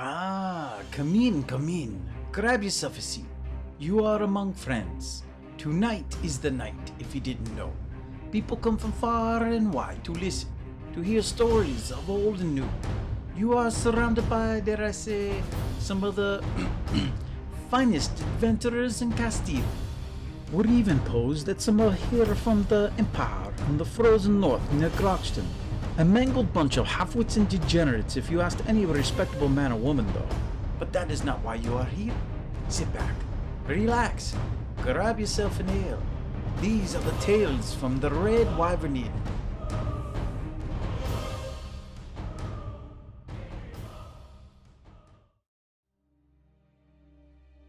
Ah, come in, come in. Grab yourself a seat. You are among friends. Tonight is the night, if you didn't know. People come from far and wide to listen, to hear stories of old and new. You are surrounded by, dare I say, some of the finest adventurers in Castiel. Would even pose that some are here from the Empire, from the frozen north near Groxton. A mangled bunch of half-wits and degenerates if you asked any respectable man or woman, though. But that is not why you are here. Sit back, relax, grab yourself an ale. These are the tales from the Red Wyvern Inn.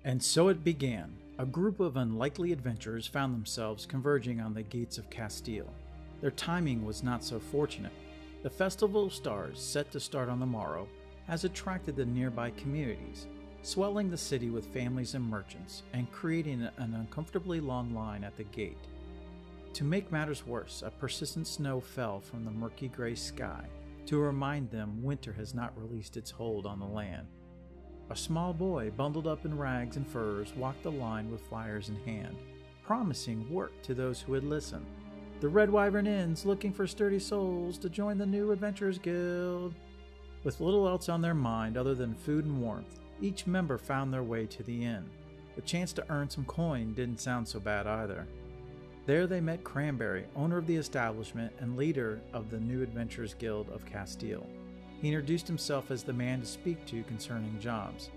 And so it began. A group of unlikely adventurers found themselves converging on the gates of Castiel. Their timing was not so fortunate. The Festival of Stars, set to start on the morrow, has attracted the nearby communities, swelling the city with families and merchants, and creating an uncomfortably long line at the gate. To make matters worse, a persistent snow fell from the murky gray sky to remind them winter has not released its hold on the land. A small boy, bundled up in rags and furs, walked the line with flyers in hand, promising work to those who would listen. The Red Wyvern Inn's looking for sturdy souls to join the new Adventurers Guild. With little else on their mind other than food and warmth, each member found their way to the inn. The chance to earn some coin didn't sound so bad either. There they met Cranberry, owner of the establishment and leader of the new Adventurers Guild of Castiel. He introduced himself as the man to speak to concerning jobs.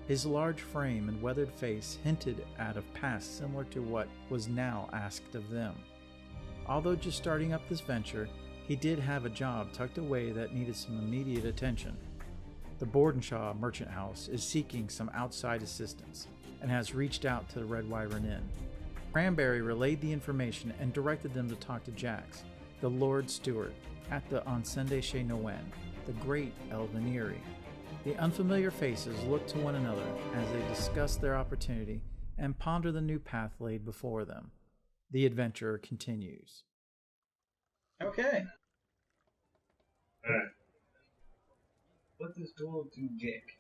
His large frame and weathered face hinted at a past similar to what was now asked of them. Although just starting up this venture, he did have a job tucked away that needed some immediate attention. The Bordenshaw Merchant House is seeking some outside assistance and has reached out to the Red Wyvern Inn. Cranberry relayed the information and directed them to talk to Jax, the Lord Steward, at the Ansedi chez Noen, the great elven Aerie. The unfamiliar faces looked to one another as they discussed their opportunity and pondered the new path laid before them. The adventure continues. Okay. Alright. Let us go to Jack.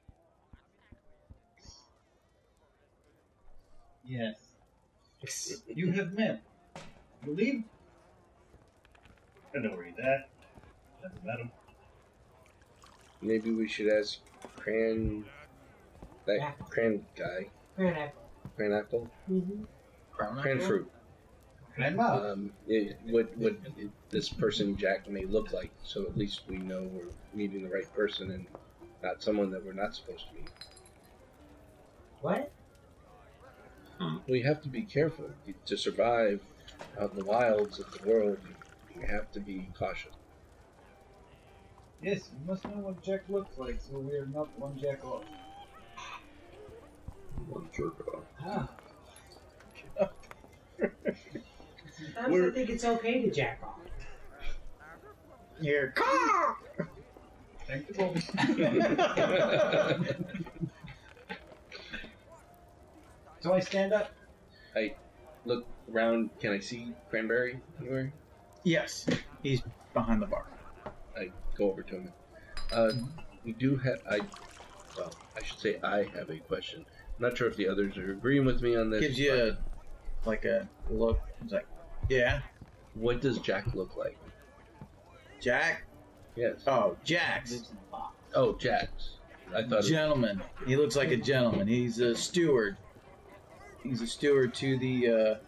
Yes. You have met. You leave? I know where he's at. Never met him. Maybe we should ask Cran guy. Cranackle? Mm-hmm. Cran fruit. What this person Jack may look like, so at least we know we're meeting the right person and not someone that we're not supposed to meet. What? We have to be careful to survive out in the wilds of the world. You have to be cautious. Yes, you must know what Jack looks like, so we are not one Jack off. One jerk off. Ah. Sometimes I think it's okay to jack off. Here. Thank you, Bobby. So I stand up. I look around. Can I see Cranberry anywhere? Yes, he's behind the bar. I go over to him. We do have. I should say I have a question. I'm not sure if the others are agreeing with me on this. Gives you a look. It's like, yeah. What does Jack look like? Jack? Yes. Oh, Jax. Oh, Jax. I thought. Gentleman. He looks like a gentleman. He's a steward. He's a steward to the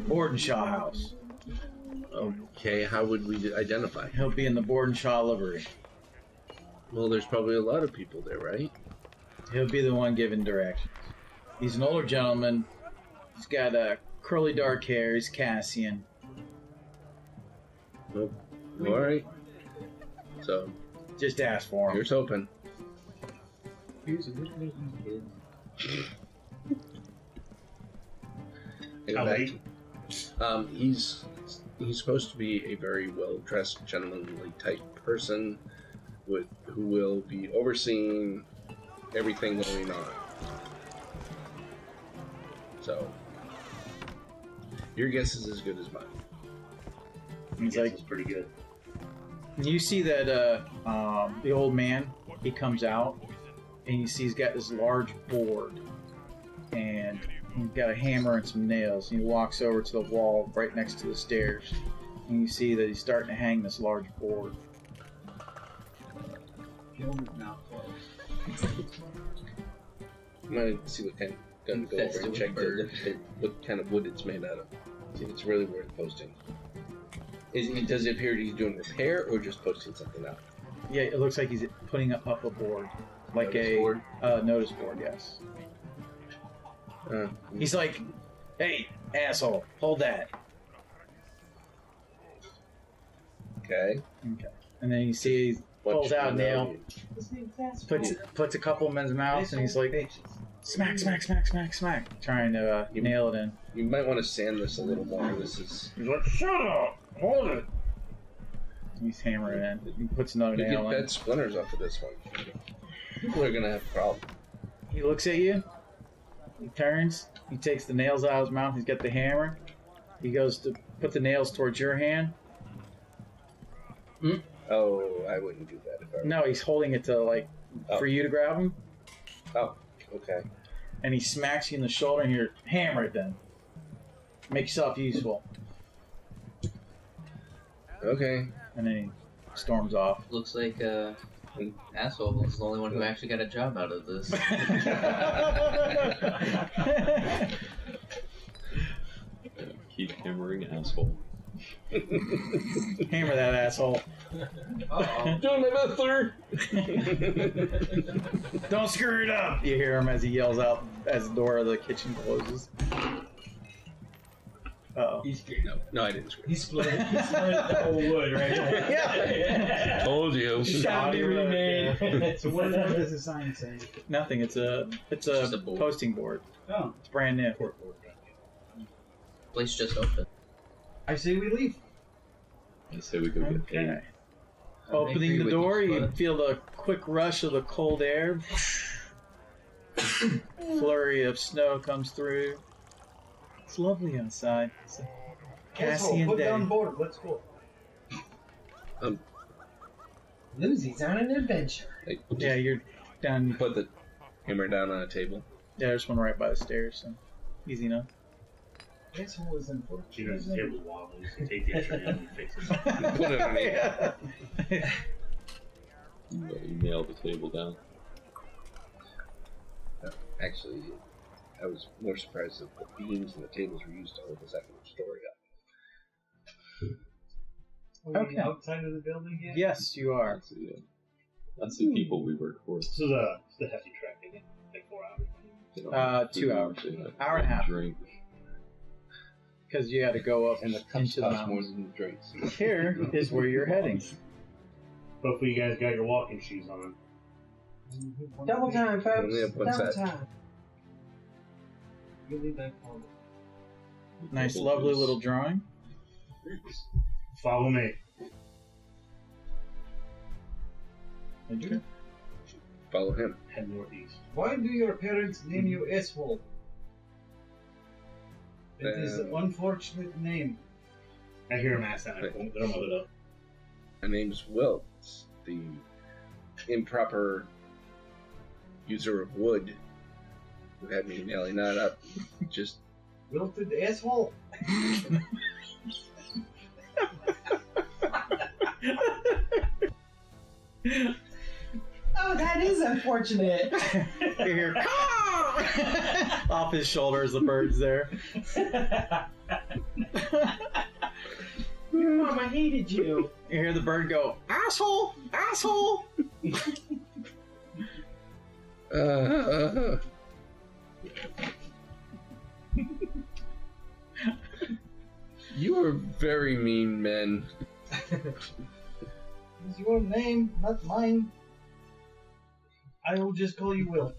Bordenshaw house. Okay, how would we identify? He'll be in the Bordenshaw livery. Well, there's probably a lot of people there, right? He'll be the one giving directions. He's an older gentleman. He's got curly dark hair. He's Cassian. Nope. All right. So, just ask for him. Here's hoping. Here's a good-looking kid. He's supposed to be a very well-dressed, gentlemanly type person who will be overseeing everything going on. So, your guess is as good as mine. He's like, it's pretty good. You see that the old man, he comes out, and you see he's got this large board, and he's got a hammer and some nails, and he walks over to the wall right next to the stairs, and you see that he's starting to hang this large board. Kiln is now closed. I'm gonna see what kind of gun to go over and check what kind of wood it's made out of. See if it's really worth posting. Does it appear he's doing repair or just posting something out? Yeah, it looks like he's putting up a board. Like Notice board? Notice board, yes. He's like, hey, asshole, hold that. Okay. Okay. And then you see he pulls out a nail, puts a couple in his mouth, and he's like, smack, smack, smack, smack, smack, trying to nail it in. You might want to sand this a little more. He's like, shut up! Hold it! He's hammering it in. He puts another you nail get in. bed splinters off of this one. People are gonna have a problem. He looks at you. He turns. He takes the nails out of his mouth. He's got the hammer. He goes to put the nails towards your hand. Oh, I wouldn't do that if I were... No, he's holding it to for you to grab him. Oh, okay. And he smacks you in the shoulder, and you're hammer it then. Make yourself useful. Okay. And then he storms off. Looks like asshole is the only one who actually got a job out of this. Keep hammering asshole. Hammer that asshole. Uh-oh. Doing my best, sir. Don't screw it up! You hear him as he yells out as the door of the kitchen closes. Uh-oh. No, I didn't scream. He split the whole wood right there. Yeah. Told you. Shall be remade. So what does the sign say? Nothing. It's a board. posting board. Oh. It's brand new. Place just open. I say we leave. I say we go get paid. Okay. Opening the door, you feel the quick rush of the cold air. Flurry of snow comes through. It's lovely outside. It's a Castiel Put day. down board. Let's go. Lucy's on an adventure. Like, Yeah, you're down. put the hammer down on a table. Yeah, there's one right by the stairs, so easy enough. Asshole is unfortunate. She knows the table wobbles. You take the extra nail and fix it. Put it underneath. Yeah. You nail the table down. Actually, I was more surprised that the beams and the tables were used to hold the second story up. Are we Okay. outside of the building yet? Yes, you are. That's the people we work for. This is a hefty trek again. Like 4 hours. 2 hours. Hour and a half. Drink. Because you had to go up And the cups into the cost more mountains. than the drinks. Here is where you're heading. Hopefully you guys got your walking shoes on. Double time, folks. Only have one Double set. time. You'll leave that home. Nice, lovely little drawing. Follow me. Okay. Follow him. Head northeast. Why do your parents name you asshole? It is an unfortunate name. I hear him ask that. I won't let it up. My name's Wilt. The improper user of wood who had me nailing that up. Just Wilted asshole. Oh, that is unfortunate. You hear off his shoulders, the bird's there. Your mama hated you. You hear the bird go, asshole, asshole. You are very mean men. It's your name, not mine. I will just call you Will.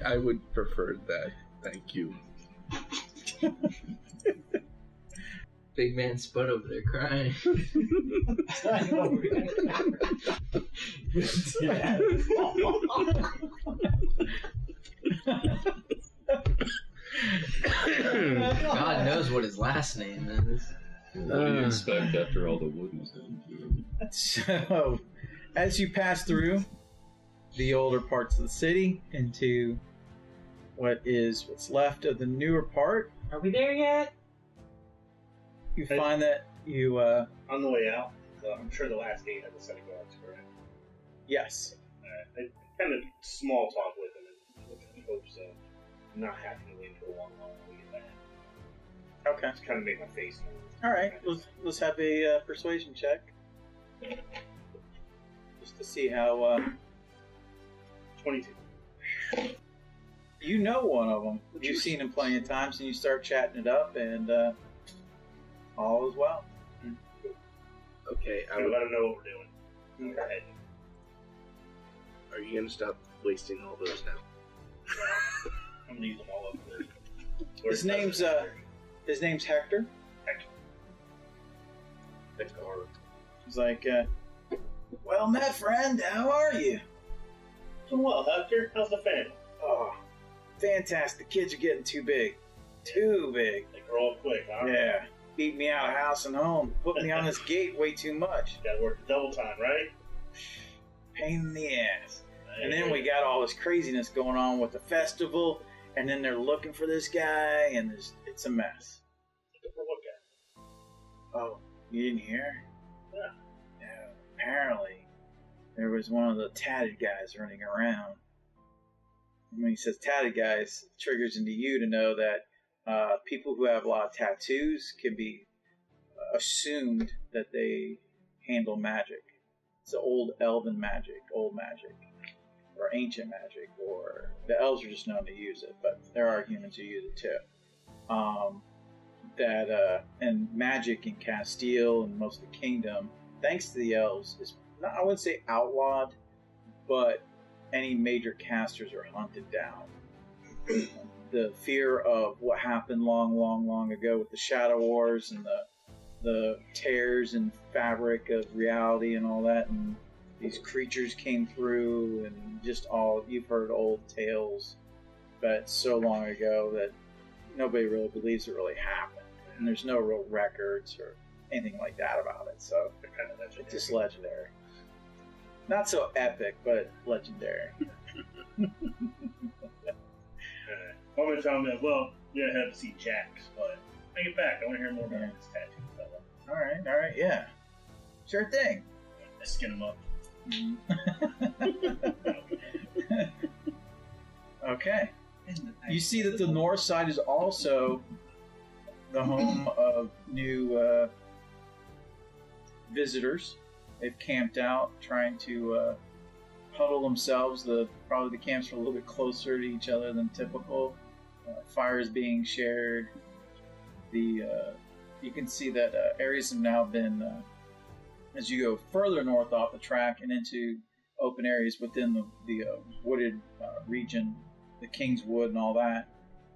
I would prefer that. Thank you. Big man Spud over there crying. I know. God knows what his last name is. What do you expect after all the wood was done? So, as you pass through the older parts of the city into what's left of the newer part, Are we there yet? you find that you, On the way out, so I'm sure the last gate has a set of guards, correct? yes. I kind of small talk with him and hopes of not having to wait for a long while to get back. Okay. Just kind of make my face move. All right. Let's have a persuasion check, just to see how. 22. You know one of them. You've seen him plenty of times, and you start chatting it up, and all is well. Okay, I would let him know what we're doing. Go ahead. Are you going to stop wasting all those now? I'm gonna use them all up. His name's Hector. Hector. He's like, well met, friend. How are you? Doing well, Hector. How's the family? Oh, fantastic. The kids are getting too big. Too big. They grow up quick, huh? Yeah. Beat me out of house and home. Put me on this gate way too much. Gotta work the double time, right? Pain in the ass. And then we got all this craziness going on with the festival, and then they're looking for this guy, and it's a mess. Looking for what guy? Oh, you didn't hear? Yeah. Yeah. Apparently, there was one of the tatted guys running around. And when he says tatted guys, it triggers into you to know that people who have a lot of tattoos can be assumed that they handle magic. It's old elven magic, old magic, or ancient magic, or the elves are just known to use it, but there are humans who use it too. And magic in Castiel and most of the kingdom, thanks to the elves, is not, I wouldn't say outlawed, but any major casters are hunted down. The fear of what happened long ago with the Shadow Wars and the tears and fabric of reality and all that, and these creatures came through, and just all, you've heard old tales, but so long ago that nobody really believes it really happened, and there's no real records or anything like that about it, so it's just legendary. Not so epic, but legendary. I'm gonna tell him that, well, we gotta have to see Jax, but bring it back. I want to hear more about this tattoo fella. All right, yeah. Sure thing. I skin him up. Okay. You see that the north side is also the home of new visitors. They've camped out, trying to huddle themselves. Probably the camps are a little bit closer to each other than typical. Fires being shared. You can see that areas have now been, as you go further north off the track and into open areas within the wooded region, the King's Wood and all that,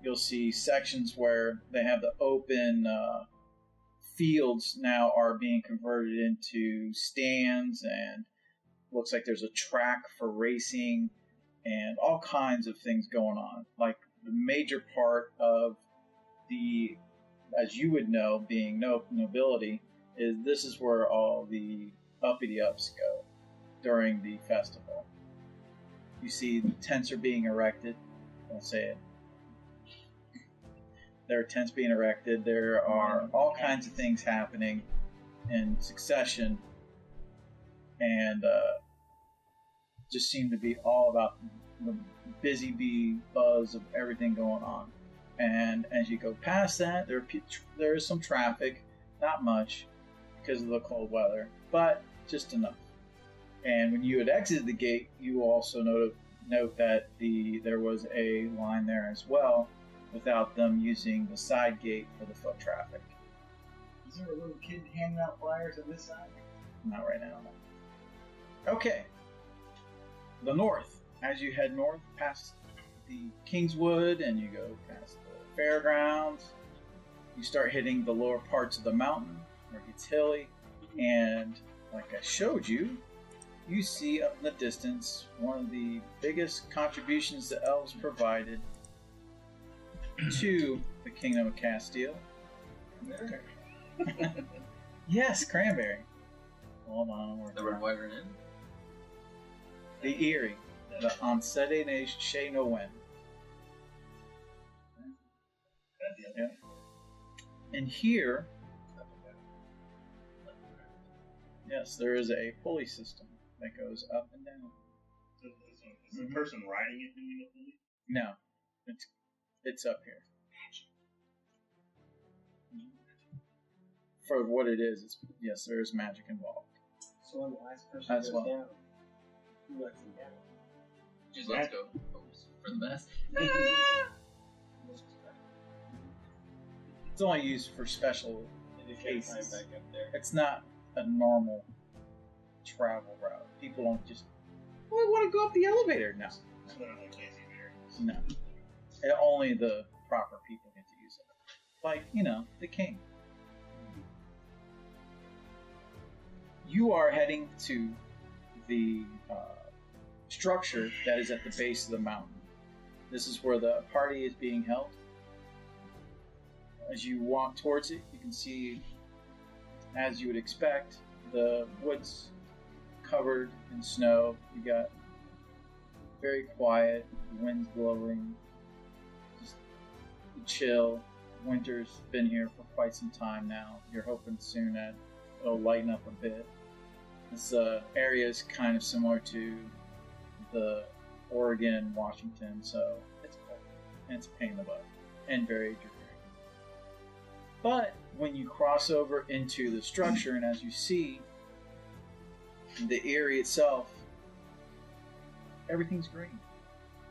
you'll see sections where they have the open fields now are being converted into stands, and looks like there's a track for racing and all kinds of things going on. Like the major part of the, as you would know, being nobility, is this is where all the uppity-ups go during the festival. You see tents are being erected. I'll say it. There are tents being erected. There are all kinds of things happening in succession, and just seem to be all about the busy bee buzz of everything going on. And as you go past that, there is some traffic, not much because of the cold weather, but just enough. And when you had exited the gate, you also note that there was a line there as well, without them using the side gate for the foot traffic. Is there a little kid handing out flyers on this side? Not right now. Okay. The north. As you head north past the Kingswood and you go past the fairgrounds, you start hitting the lower parts of the mountain where it gets hilly, and like I showed you, you see up in the distance one of the biggest contributions the elves provided to the Kingdom of Castiel. Yes, Cranberry. Hold on. The Red Wyvern Inn? The Aerie. The Ansedi Chez Noen. Yeah. And here, yes, there is a pulley system that goes up and down. Is the person riding it doing the pulley? No, it's up here. For what it is, yes, there is magic involved. So when the last person As goes well. down, who lets him down? Just let's go. Hopes for the best. It's only used for special You can't climb cases. back up there. It's not a normal travel route. People don't just, oh, I want to go up the elevator. No. It's not like Lazy Bear. No. Only the proper people get to use it. Like, the king. You are heading to the structure that is at the base of the mountain. This is where the party is being held. As you walk towards it, you can see, as you would expect, the woods covered in snow. You got very quiet, the wind's blowing, just chill. Winter's been here for quite some time now. You're hoping soon that it'll lighten up a bit. This area is kind of similar to the Oregon and Washington, so it's cold and it's a pain in the butt and very dreary. But when you cross over into the structure, and as you see, the area itself, everything's green.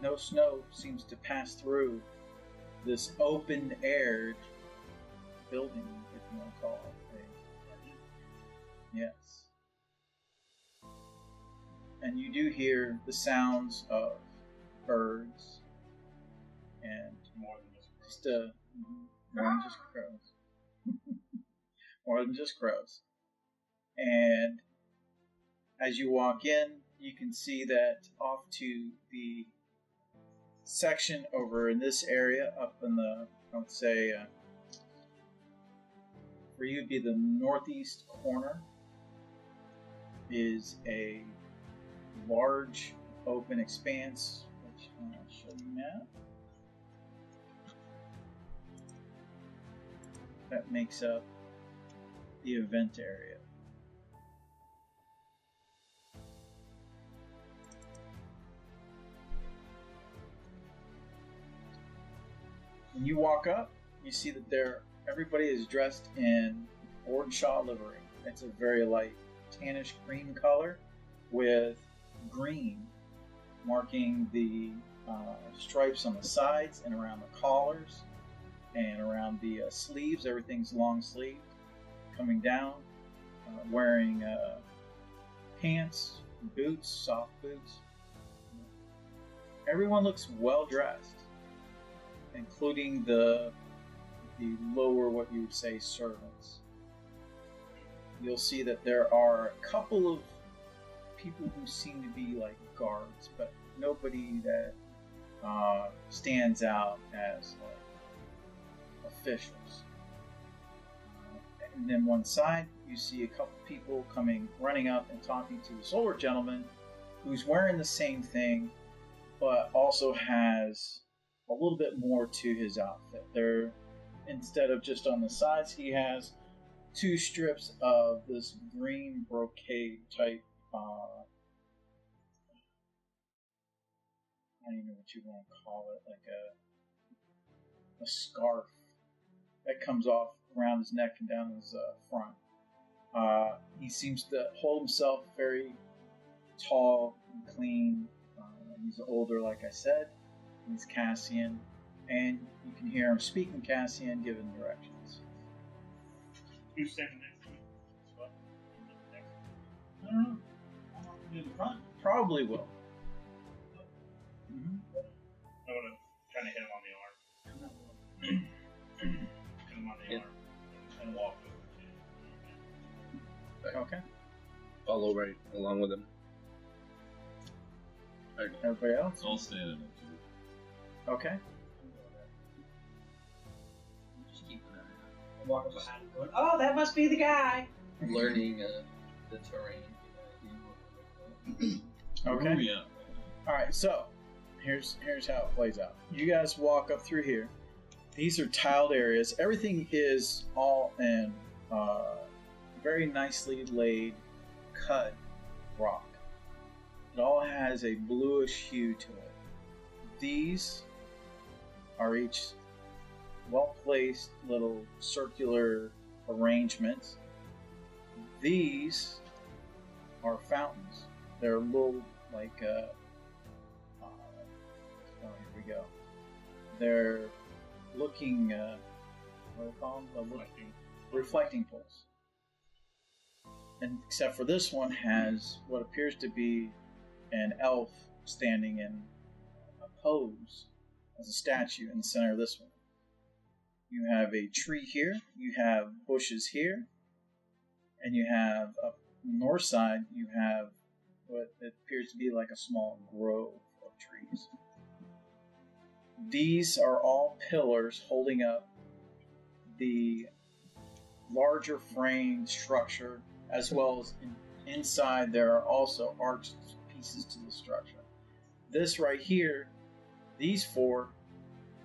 No snow seems to pass through this open-aired building, if you want to call it. Yes. And you do hear the sounds of birds and More than more than just crows. More than just crows. And as you walk in, you can see that off to the section over in this area, up in the, I would say, for you would be the northeast corner, is a large open expanse, which I'll show you now. That makes up the event area. When you walk up, you see that everybody is dressed in Ordshaw livery. It's a very light tannish green color with green marking the stripes on the sides and around the collars and around the sleeves. Everything's long sleeved, coming down, wearing pants, boots, soft boots. Everyone looks well dressed, including the lower, what you would say, servants. You'll see that there are a couple of people who seem to be like guards, but nobody that stands out as like officials. And then one side, you see a couple people running up and talking to this older gentleman who's wearing the same thing, but also has a little bit more to his outfit. Instead of just on the sides, he has two strips of this green brocade type, I don't even know what you want to call it, like a scarf that comes off around his neck and down his front. He seems to hold himself very tall and clean. He's older, like I said. He's Cassian, and you can hear him speaking Cassian, giving directions. Who's standing next to me? What? I don't know. I'm not in the front. Probably will. Mm-hmm. I want to kind of hit him on the arm. Hit him on the arm and walk over. Okay. Follow right along with him. Everybody else? I'll stand in it too. Okay. Just keep an eye Walking behind him going, oh, that must be the guy. Learning the terrain. Okay. Oh, yeah. All right. So here's how it plays out. You guys walk up through here. These are tiled areas. Everything is all in very nicely laid, cut rock. It all has a bluish hue to it. These are each well-placed little circular arrangements. These are fountains. They're little, like, here we go. They're looking, what do they call them? Reflecting pools. And except for this one has what appears to be an elf standing in a pose as a statue in the center of this one. You have a tree here, you have bushes here, and you have up the north side, you have what appears to be like a small grove of trees. These are all pillars holding up the larger frame structure, as well as inside there are also arched pieces to the structure. This right here, these four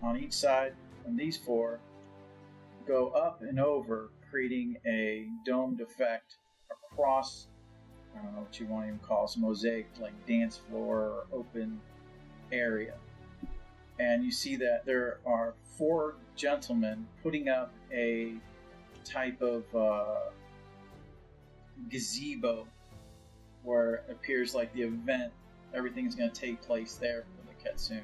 on each side, and these four go up and over, creating a domed effect across, I don't know what you want to even call it, mosaic, like dance floor or open area. And you see that there are four gentlemen putting up a type of gazebo where it appears like the event, everything is going to take place there for the Ketsune,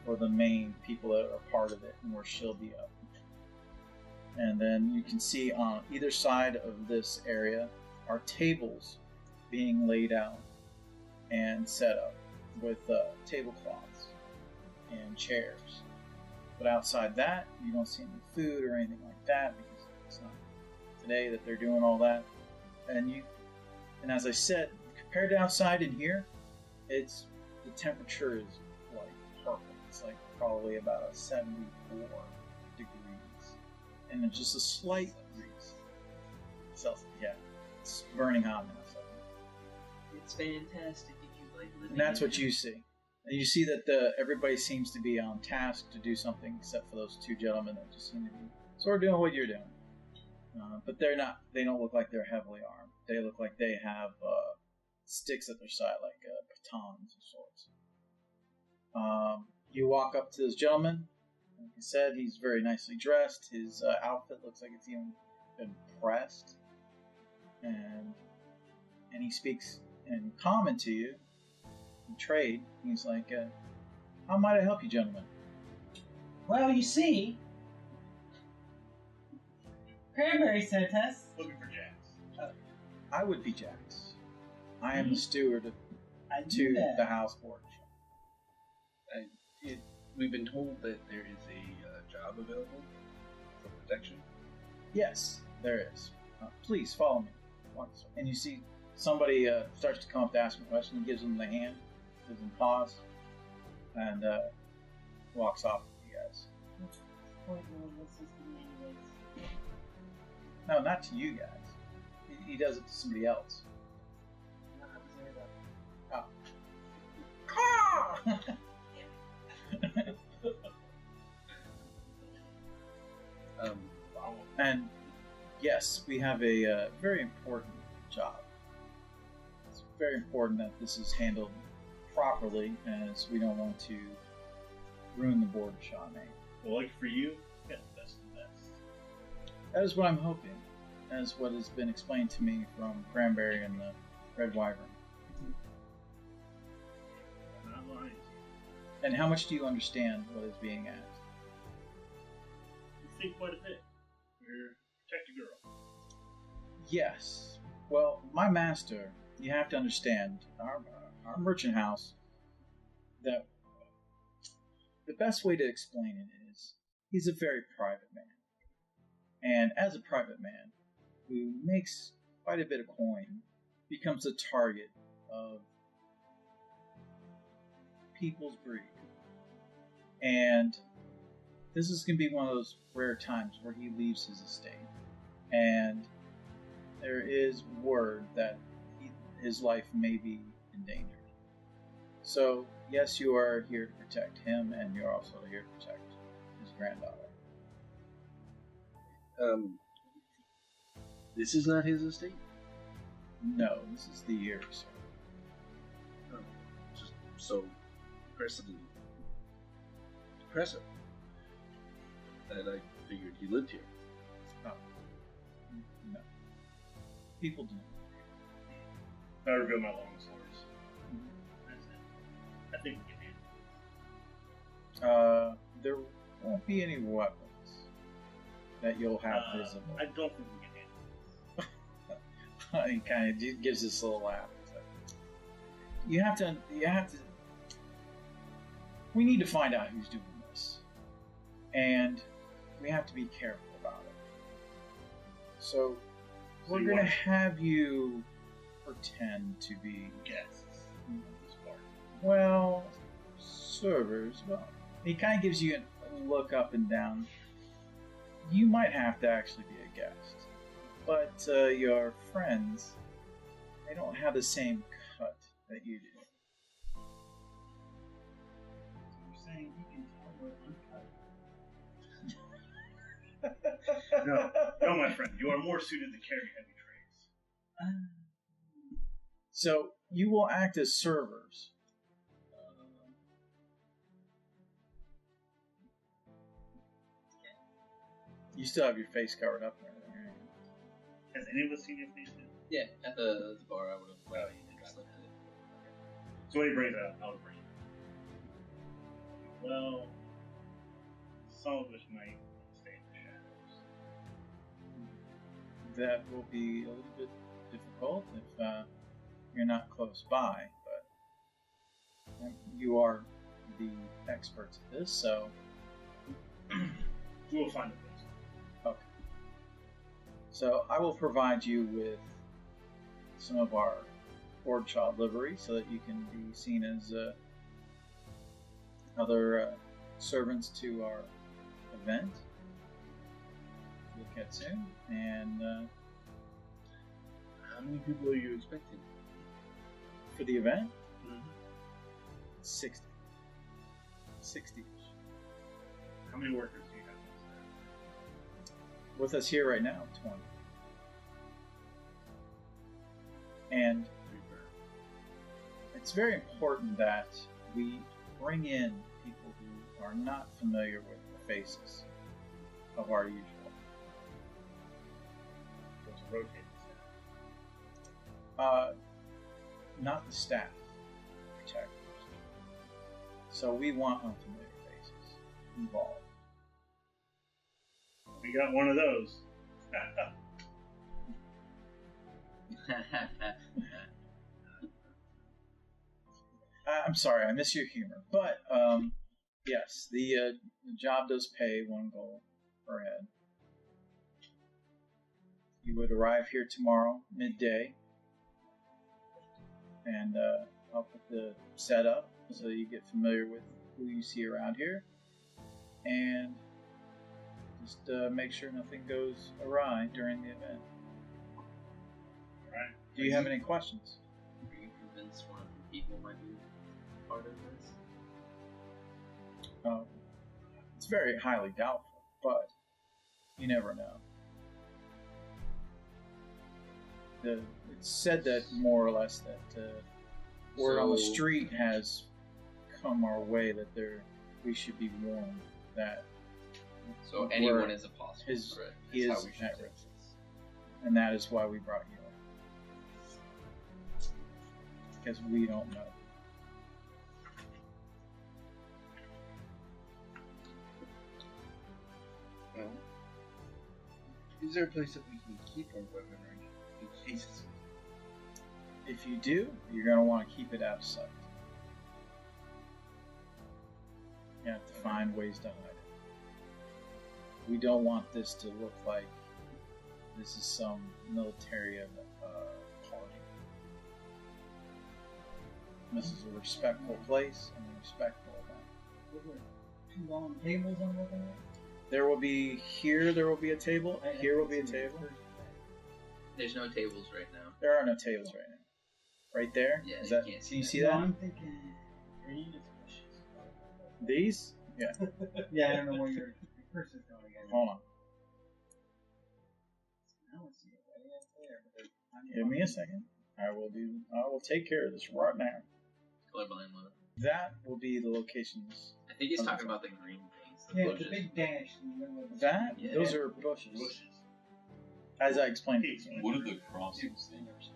for the main people that are part of it, and where she'll be up. And then you can see on either side of this area are tables being laid out and set up with tablecloths and chairs. But outside that, you don't see any food or anything like that, because it's not today that they're doing all that. And as I said, compared to outside in here, the temperature is like perfect. It's like probably about a 74 degrees, and it's just a slight breeze. Celsius, yeah, it's burning hot now. So. It's fantastic if you like living. And that's what you see. And you see that everybody seems to be on task to do something, except for those two gentlemen that just seem to be sort of doing what you're doing. But they're not. They don't look like they're heavily armed. They look like they have sticks at their side, like batons of sorts. You walk up to this gentleman. Like I said, he's very nicely dressed. His outfit looks like it's even been pressed. And he speaks in common to you, in trade. He's like, how might I help you, gentlemen? Well, you see, Cranberry sent us. Looking for Jax. I would be Jax. I am the steward knew that. the house board. We've been told that there is a job available for protection. Yes, there is. Please follow me. Once. And you see somebody starts to come up to ask him a question. He gives him the hand, gives him pause, and walks off with you guys. No, not to you guys. He does it to somebody else. Oh. And yes, we have a very important job. It's very important that this is handled properly, as we don't want to ruin the board shah name. Well, like for you, yeah, that's the best. That is what I'm hoping. That is what has been explained to me from Cranberry and the Red Wyvern. I'm not lying. And how much do you understand what is being asked? You think quite a bit. We're protect a girl. Yes. Well, my master, you have to understand, our merchant house, that the best way to explain it is, he's a very private man. And as a private man, who makes quite a bit of coin, becomes a target of people's greed. And this is going to be one of those rare times where he leaves his estate. And there is word that his life may be endangered. So, yes, you are here to protect him, and you're also here to protect his granddaughter. This is not his estate? No, this is the Aerie, sir. Oh, just so precedent. Impressive. And I figured he lived here. Oh. No. People do. I reveal my long swords. That's it. I think we can handle There won't be any weapons that you'll have visible. I don't think we can handle He kind of gives this little laugh. You have to. We need to find out who's doing this, and we have to be careful about it. So we're going to have you pretend to be guests in this part. well, servers. Well, he kind of gives you a look up and down. You might have to actually be a guest, but your friends, they don't have the same cut that you do. You're saying you can tell we're uncut? No, my friend. You are more suited to carry heavy trays. So you will act as servers. You still have your face covered up and everything, right? Has any of us seen your face yet? Yeah, at the bar I would have Oh, you did. just looked at it. So when he brings it out, I'll bring it. Well, some of us might stay in the shadows. That will be a little bit difficult if you're not close by, but you are the experts at this, so We'll find a place. okay. So I will provide you with some of our board child livery so that you can be seen as other servants to our event. Look at soon, and How many people are you expecting? for the event, Mm-hmm. 60. 60. How many workers do you have? With us here right now, 20. And it's very important that we bring in people who are not familiar with the faces of our usual. So it's a rotating Not the staff, protectors. So we want unfamiliar faces involved. We got one of those. I'm sorry, I miss your humor. But, yes, the job does pay 1 gold per head. You would arrive here tomorrow, midday. And I'll put the setup so you get familiar with who you see around here. And just make sure nothing goes awry during the event. Alright. Do you have any questions? Are you convinced one of the people might be part of this? It's very highly doubtful, but you never know. It's said that more or less that word on the So- street has come our way that we should be warned that, So anyone is a possible is- threat. he Is how is we should at take risk. this. and that is why we brought you in. Because we don't know. Well, is there a place that we can keep our weaponry in case? If you do, you're going to want to keep it out of sight. You have to find ways to hide it. We don't want this to look like this is some military party. This is a respectful place and a respectful event. two long tables I'm looking at? There will be here. There will be a table. Here will be a table. There's no tables right now. There are no tables right now. Right there. Yeah, Is you that? can't Can you see No, that? I'm thinking green is bushes. These? Yeah. Yeah, I don't know where your cursor is going again. Hold on. I don't see it way up there. But Give me a second. I will take care of this right now. Colorblind mode. That will be the locations. I think he's talking about the green things. The yeah, bushes. the big dash in the middle of the That? Yeah. Those are bushes. Bushes. As I explained. What are the crossings things?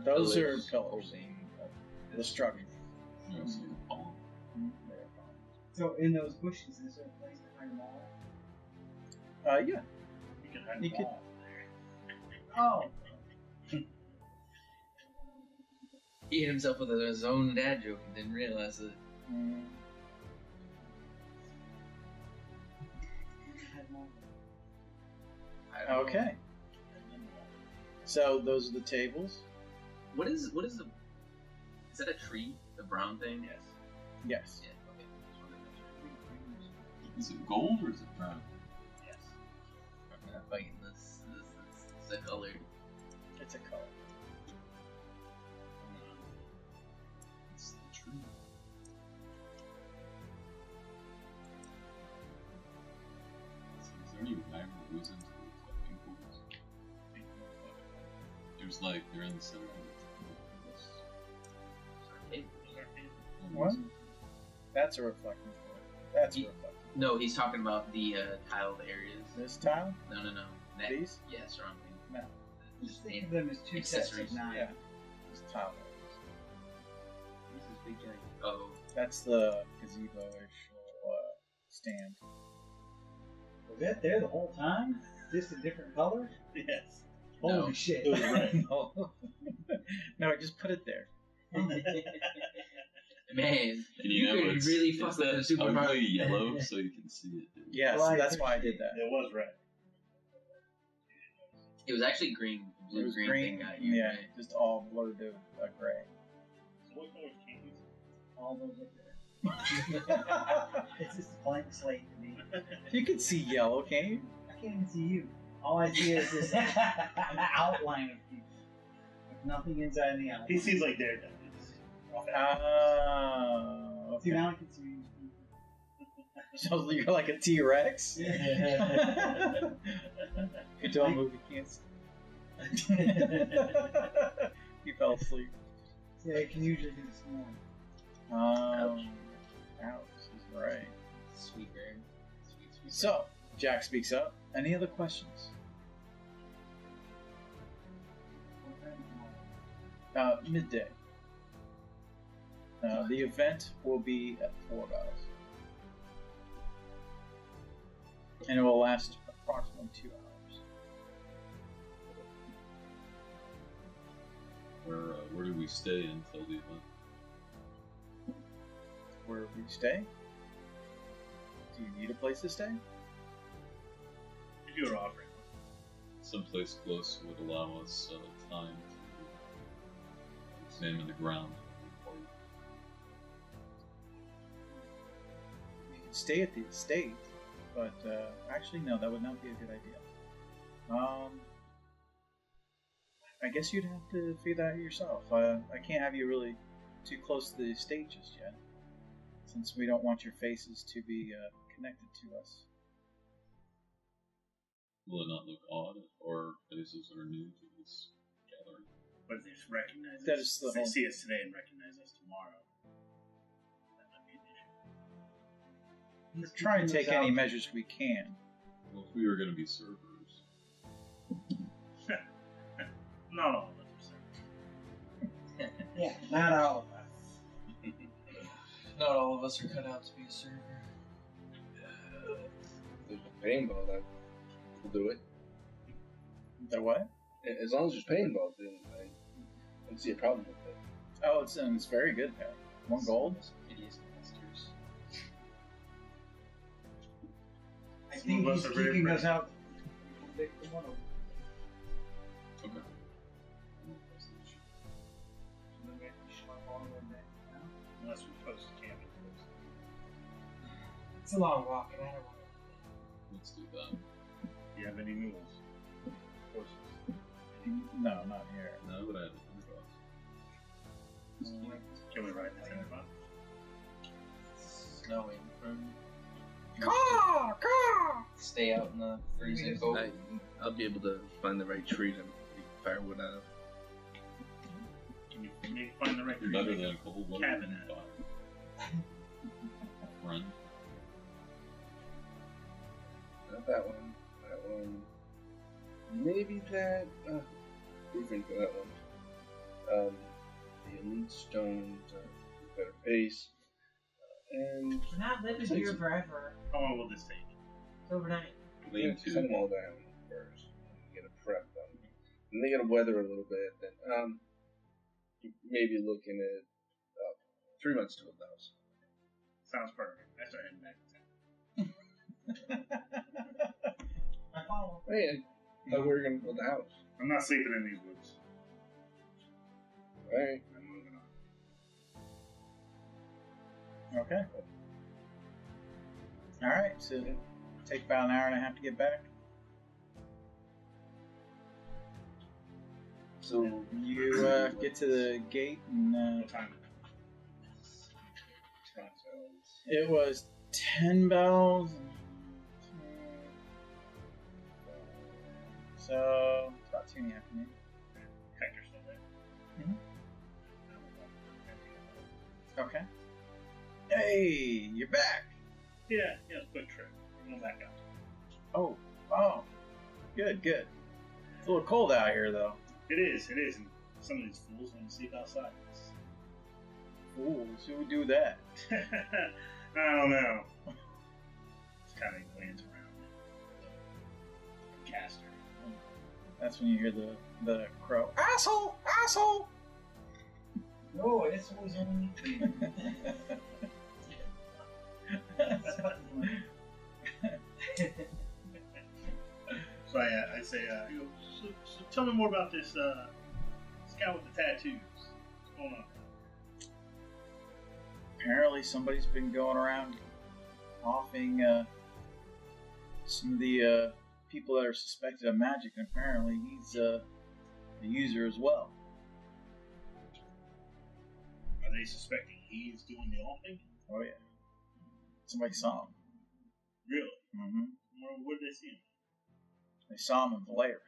Those are Pillars. pillars. The structure. You know, so the palm. So in those bushes, is there a place to hide them all? Yeah. You can hide You them could- all. Oh. He hit himself with his own dad joke and didn't realize it. Mm, Hide them all. I don't know. okay. So those are the tables. What is the? Is that a tree? The brown thing? Yes. Yes. Yeah. Okay. Just wanted to make sure. Is it gold or is it brown? Yes. I'm not fighting this. This is a color. It's a color. It's the tree. Is there any magma goes into the collecting pools? There's like they're in the center of Okay. What? That's a reflecting color. That's a Ye- reflecting. No, he's talking about the tiled areas. This tile? No. That, These? Yeah, surrounding. No. Just think of them as two sets Accessories. of 9. Yeah. This tile. This is big giant. Oh, That's the gazebo-ish stand. Was that there the whole time? Just a different color? Yes. Holy No. shit. It was red. no. No, I just put it there. man, Can you have could it- really it's fuck with that the Super ugly Mario. yellow so you can see it. Dude. Yes, Well, I that's why I did that. It was red. It was actually green. It was green green, thing got you, yeah, right? just all blurred to gray. So what colors can you see? All those up there. It's just a blank slate to me. You can see yellow, can't you? I can't even see you. All I see is this an outline of people. With nothing inside the outline. He sees like Daredevil. Oh. See, now I can see you. So you're like a T-Rex? Yeah. You don't move, you can't see. He fell asleep. Yeah, I can usually do this morning. Ouch. He's right. Sweet bird. Sweet. So, Jack speaks up. Any other questions? Midday. The event will be at 4 hours. And it will last approximately 2 hours. Where do we stay until the event? Where we stay? Do you need a place to stay? If you were offering. Someplace close would allow us time to examine the ground. You can stay at the estate, but actually, no, that would not be a good idea. I guess you'd have to figure that out yourself. I can't have you really too close to the estate just yet, since we don't want your faces to be connected to us. Will it not look odd if our faces are new to this gathering? But if they just recognize That us, is the if they whole- see us today and recognize us tomorrow, that might be an issue. We're trying to take any measures we can. Well, if we were going to be servers, Not all of us are servers. Yeah, not all of us. Not all of us are cut out to be a server. There's a paintball, that will do it. The what? As long as there's paintball, then I don't see a problem with it. Oh, it's very good there. 1 gold. Hideous monsters. I think Some of us he's are very keeping brave. us out. Pick the one over. okay. Maybe I can schlep all the way back down. Unless we post camp. It's a long walk, and I don't want Let's do that. Do you have any mules? Horses? No, not here. No, but I have a Can we ride the tinderbox? Snowing from. Caw! Stay out in the freezing cold. I'll be able to find the right tree to make firewood out of. Can you maybe find the right You're better than a cold weather cabin at? fire. Run. Not that one. That one. Maybe that. Roofing for that one. The elite stones, better base. And We're not living here forever. How long will this take? It's overnight. Lean set them all down first. And get a prep on them. And they gotta weather a little bit. Then maybe looking at 3 months to a house. Sounds perfect. I start heading back to town. I follow. Hey, I thought we were gonna build a house. I'm not sleeping in these woods. Alright. I'm moving on. Okay. Alright, so take about an hour and a half to get back. So You get to the gate and What time? it was 10 bells. So it's about 2 in the afternoon. Hector's still there. Okay. Hey, you're back. Yeah, quick trip. I'm going back out. Oh, good. It's a little cold out here, though. It is, and some of these fools want to sleep outside. Fools, who would do that? I don't know. Just kind of glance around. Caster. That's when you hear the crow. Asshole! Asshole! No, it's always only So I say, so tell me more about this guy with the tattoos. What's going on? Apparently somebody's been going around offing some of the people that are suspected of magic, and apparently he's a user as well. Are they suspecting he's doing the offing? Oh yeah. Somebody saw him. Really? Mm-hmm. Where did they see him? They saw him in Valerith.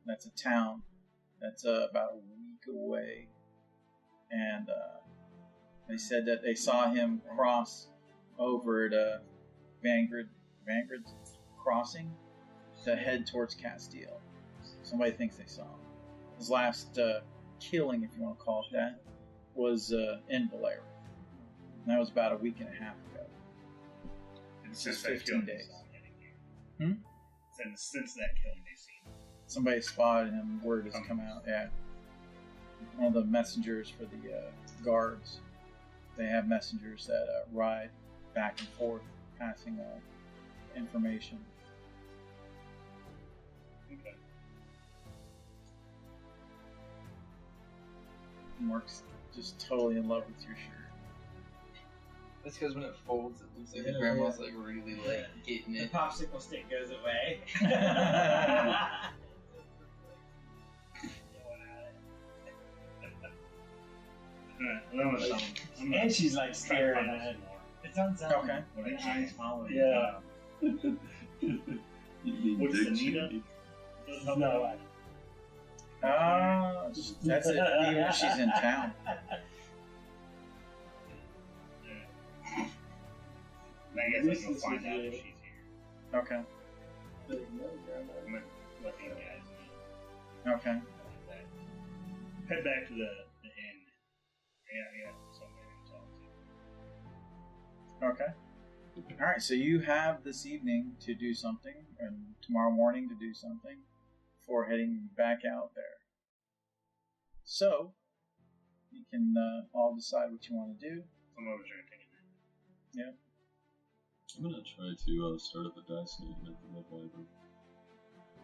That's a town that's about a week away, and they said that they saw him cross over at Vangrid's crossing to head towards Castiel. Somebody thinks they saw him. His last killing, if you want to call it that, was in Valerith. And that was about a week and a half ago. And Since that 15 killing, days. Since that killing, they've seen him. Somebody spotted him. Word has come out. Yeah. One of the messengers for the guards. They have messengers that ride back and forth, passing information. Okay. Mark's just totally in love with your shirt. That's because when it folds, it looks like the grandma's like really like getting The it. popsicle stick goes away. Alright, well, I'm And she's like staring at it. more. It's on something. Okay. What I She's following. Yeah. What's the Nina? No, That's it. Even if she's in town. I guess I can find out if she's here. Okay. I'm gonna let these guys know. Okay. Head back to the inn. Yeah, somebody to talk to. Okay. All right. So you have this evening to do something, and tomorrow morning to do something, before heading back out there. So you can all decide what you want to do. Some of us are taking it. Yeah. I'm gonna try to start at the dice game at the Red Wyvern.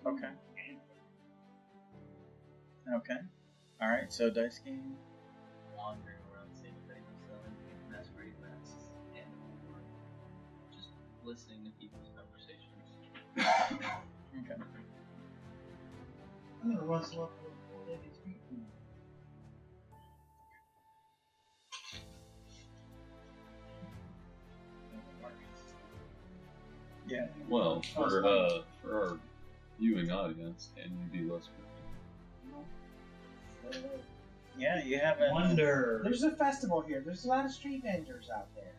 Okay. Okay. All right. So dice game. Wandering around seeing if anyone's selling masquerade masks and listening to people's conversations. Okay. I'm gonna rustle up the old lady's feet. Yeah. Well, for our viewing audience, can you be less cryptic? Yeah, you haven't. Wonder. There's a festival here. There's a lot of street vendors out there.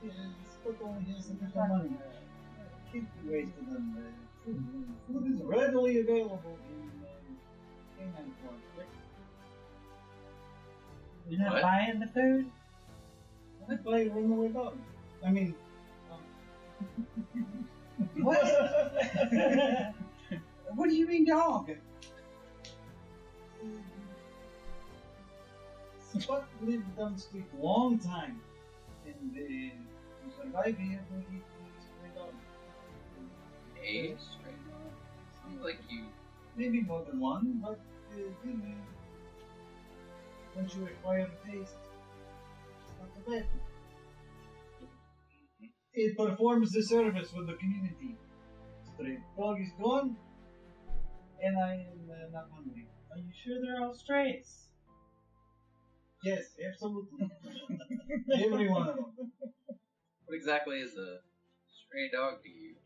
Yeah, this book only has a bit of money. Keep wasting them. Food is readily available in Canine Form. You're not What? buying the food? I play Runaway Dog. I mean, What? What do you mean, dog? Spot lived down the street long time, and to survive he had to eat stray dog. A stray dog? Sounds like you. Maybe more than one, but once you acquire the taste, it's not so bad. It performs the service with the community. Stray dog is gone, and I am not hungry. Are you sure they're all strays? Yes, absolutely. Every one of them. What exactly is a stray dog to you?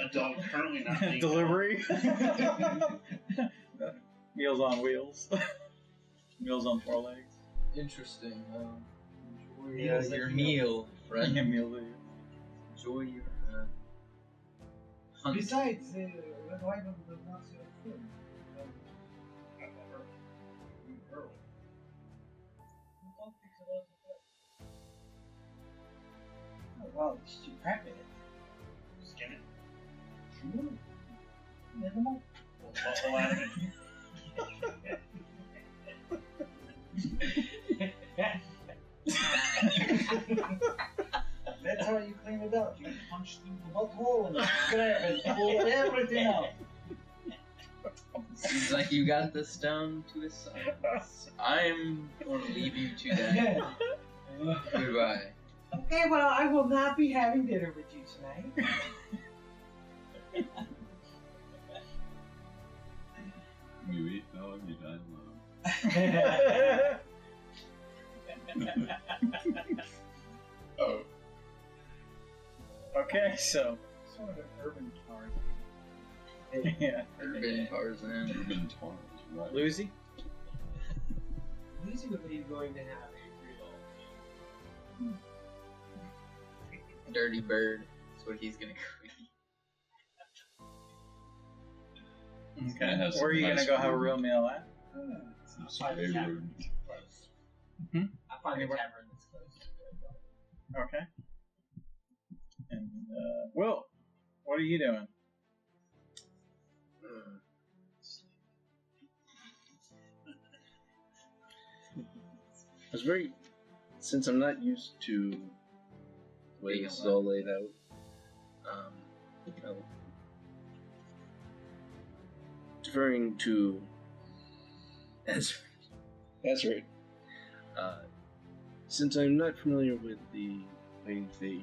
A dog currently not being Delivery. Meals on wheels. Meals on 4 legs. Interesting. Enjoy Meals your that meal, friend. Meals. Enjoy your hunt. Besides, Red Wyvern does not serve food. Oh, well, did you prep it? Skin it. Sure. Never mind. We'll add it. That's how you clean it up. You punch through the butthole and grab and pull everything out. Seems like you got this down to a science. I'm going to leave you to that. Goodbye. Okay, well, I will not be having dinner with you tonight. You eat dog, you die alone. Oh. Okay, so. Sort of urban tar. Yeah. Urban Tarzan. Urban Taurus, right? Lucy? Lucy would be going to have a real. Dirty bird. That's what he's gonna go eat. Kinda has Where are some you nice gonna go have a food. real meal at? Some Find a spray tavern room. that's close. Hmm? I'll find a tavern that's close. Okay. And, Will, what are you doing? I was very, since I'm not used to the way this is all laid out, well, deferring to Ezra. That's right. Since I'm not familiar with the way they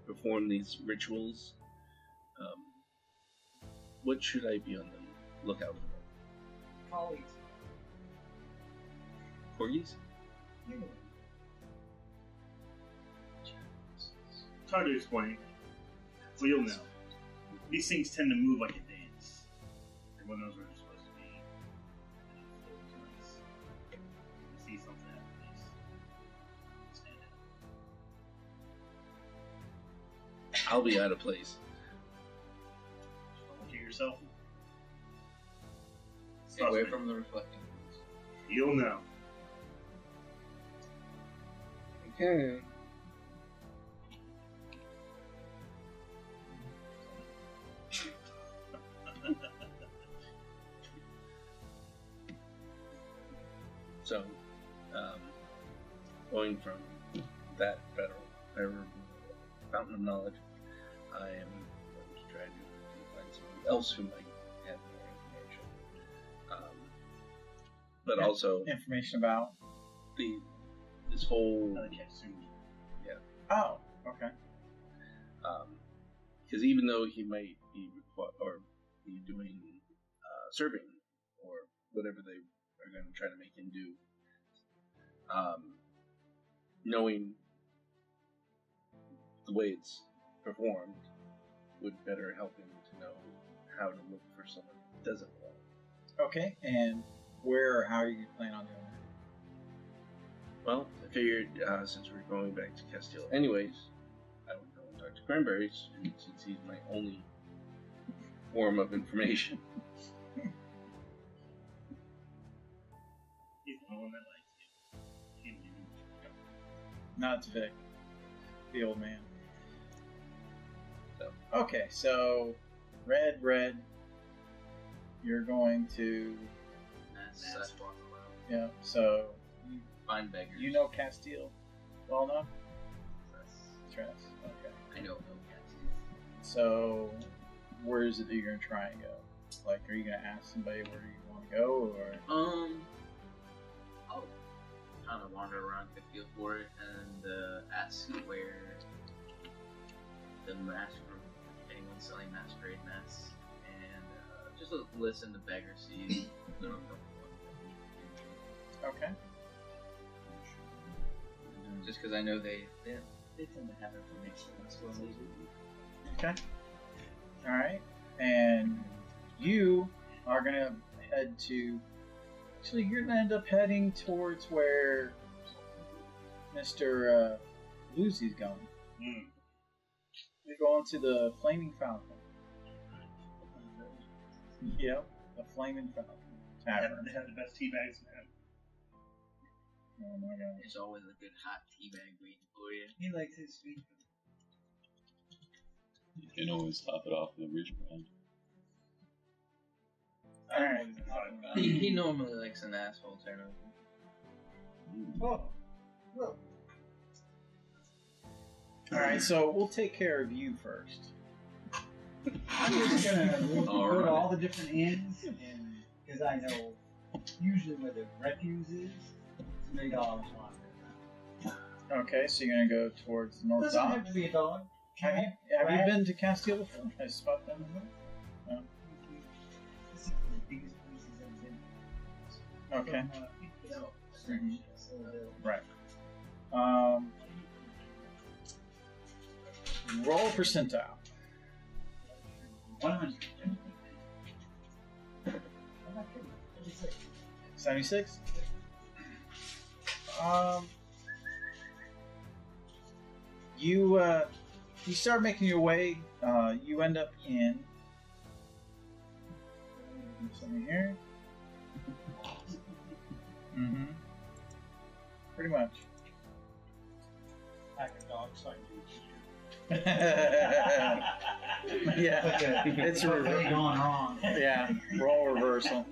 perform these rituals, what should I be on the lookout for? Colleagues. Corgis? Yeah. It's hard to explain. Well, you'll know. These things tend to move like a dance. Everyone knows where they're supposed to be. And it feels nice. You see something happen, please stand out. I'll be out of place. Look at yourself. Stay away from the reflecting ones. You'll know. Okay. So, going from that federal fountain of knowledge, I am going to try to find someone else who might have more information. But Yeah. also Information about? this whole Oh, okay. Because even though he might be doing serving or whatever they are going to try to make him do, knowing the way it's performed would better help him to know how to look for someone who doesn't belong. Okay, and where or how are you planning on doing that? Well, I figured since we're going back to Castiel anyways, I would go and talk to Cranberry since he's my only form of information. He's the one that likes you. Not Vic, the old man. So. Okay, so Red, you're going to Mass walk around. yeah. So Find beggars. you know Castiel well enough. Tress. Okay. I know no cats. So where is it that you're gonna try and go? Like, are you gonna ask somebody where you want to go, or I'll kind of wander around, get a feel for it, and ask where the anyone's selling masquerade masks, and just listen to beggars, see if there are a couple ones. okay? Just because I know they tend to have information. That's what they do. Okay. All right, and you are gonna head to. Actually, you're gonna end up heading towards where Mr. Lucy's going. You're going to the Flaming Falcon. Yep, the Flaming Falcon Tavern. They have the best tea bags, man. Oh my god. There's always a good hot tea bag waiting for you. He likes his sweet. You can always top it off with a rich brand. All right. He normally likes an asshole turn over. Oh, well. All right. So we'll take care of you first. I'm just gonna go Alright. to all the different inns, and because I know usually where the refuse is, it's $3 longer. Okay, so you're gonna go towards the north Doesn't dock. have to be a dog. Have you Rat. been to Castiel before? I spot them. No. This is the biggest place he's ever been. Okay. From, Mhm. so the- Right. Roll percentile. 100. 76. You start making your way. You end up in something here. Mm-hmm. Pretty much. Pack of dogs like Yeah, it's a What's reversal. going wrong? Yeah, roll reversal.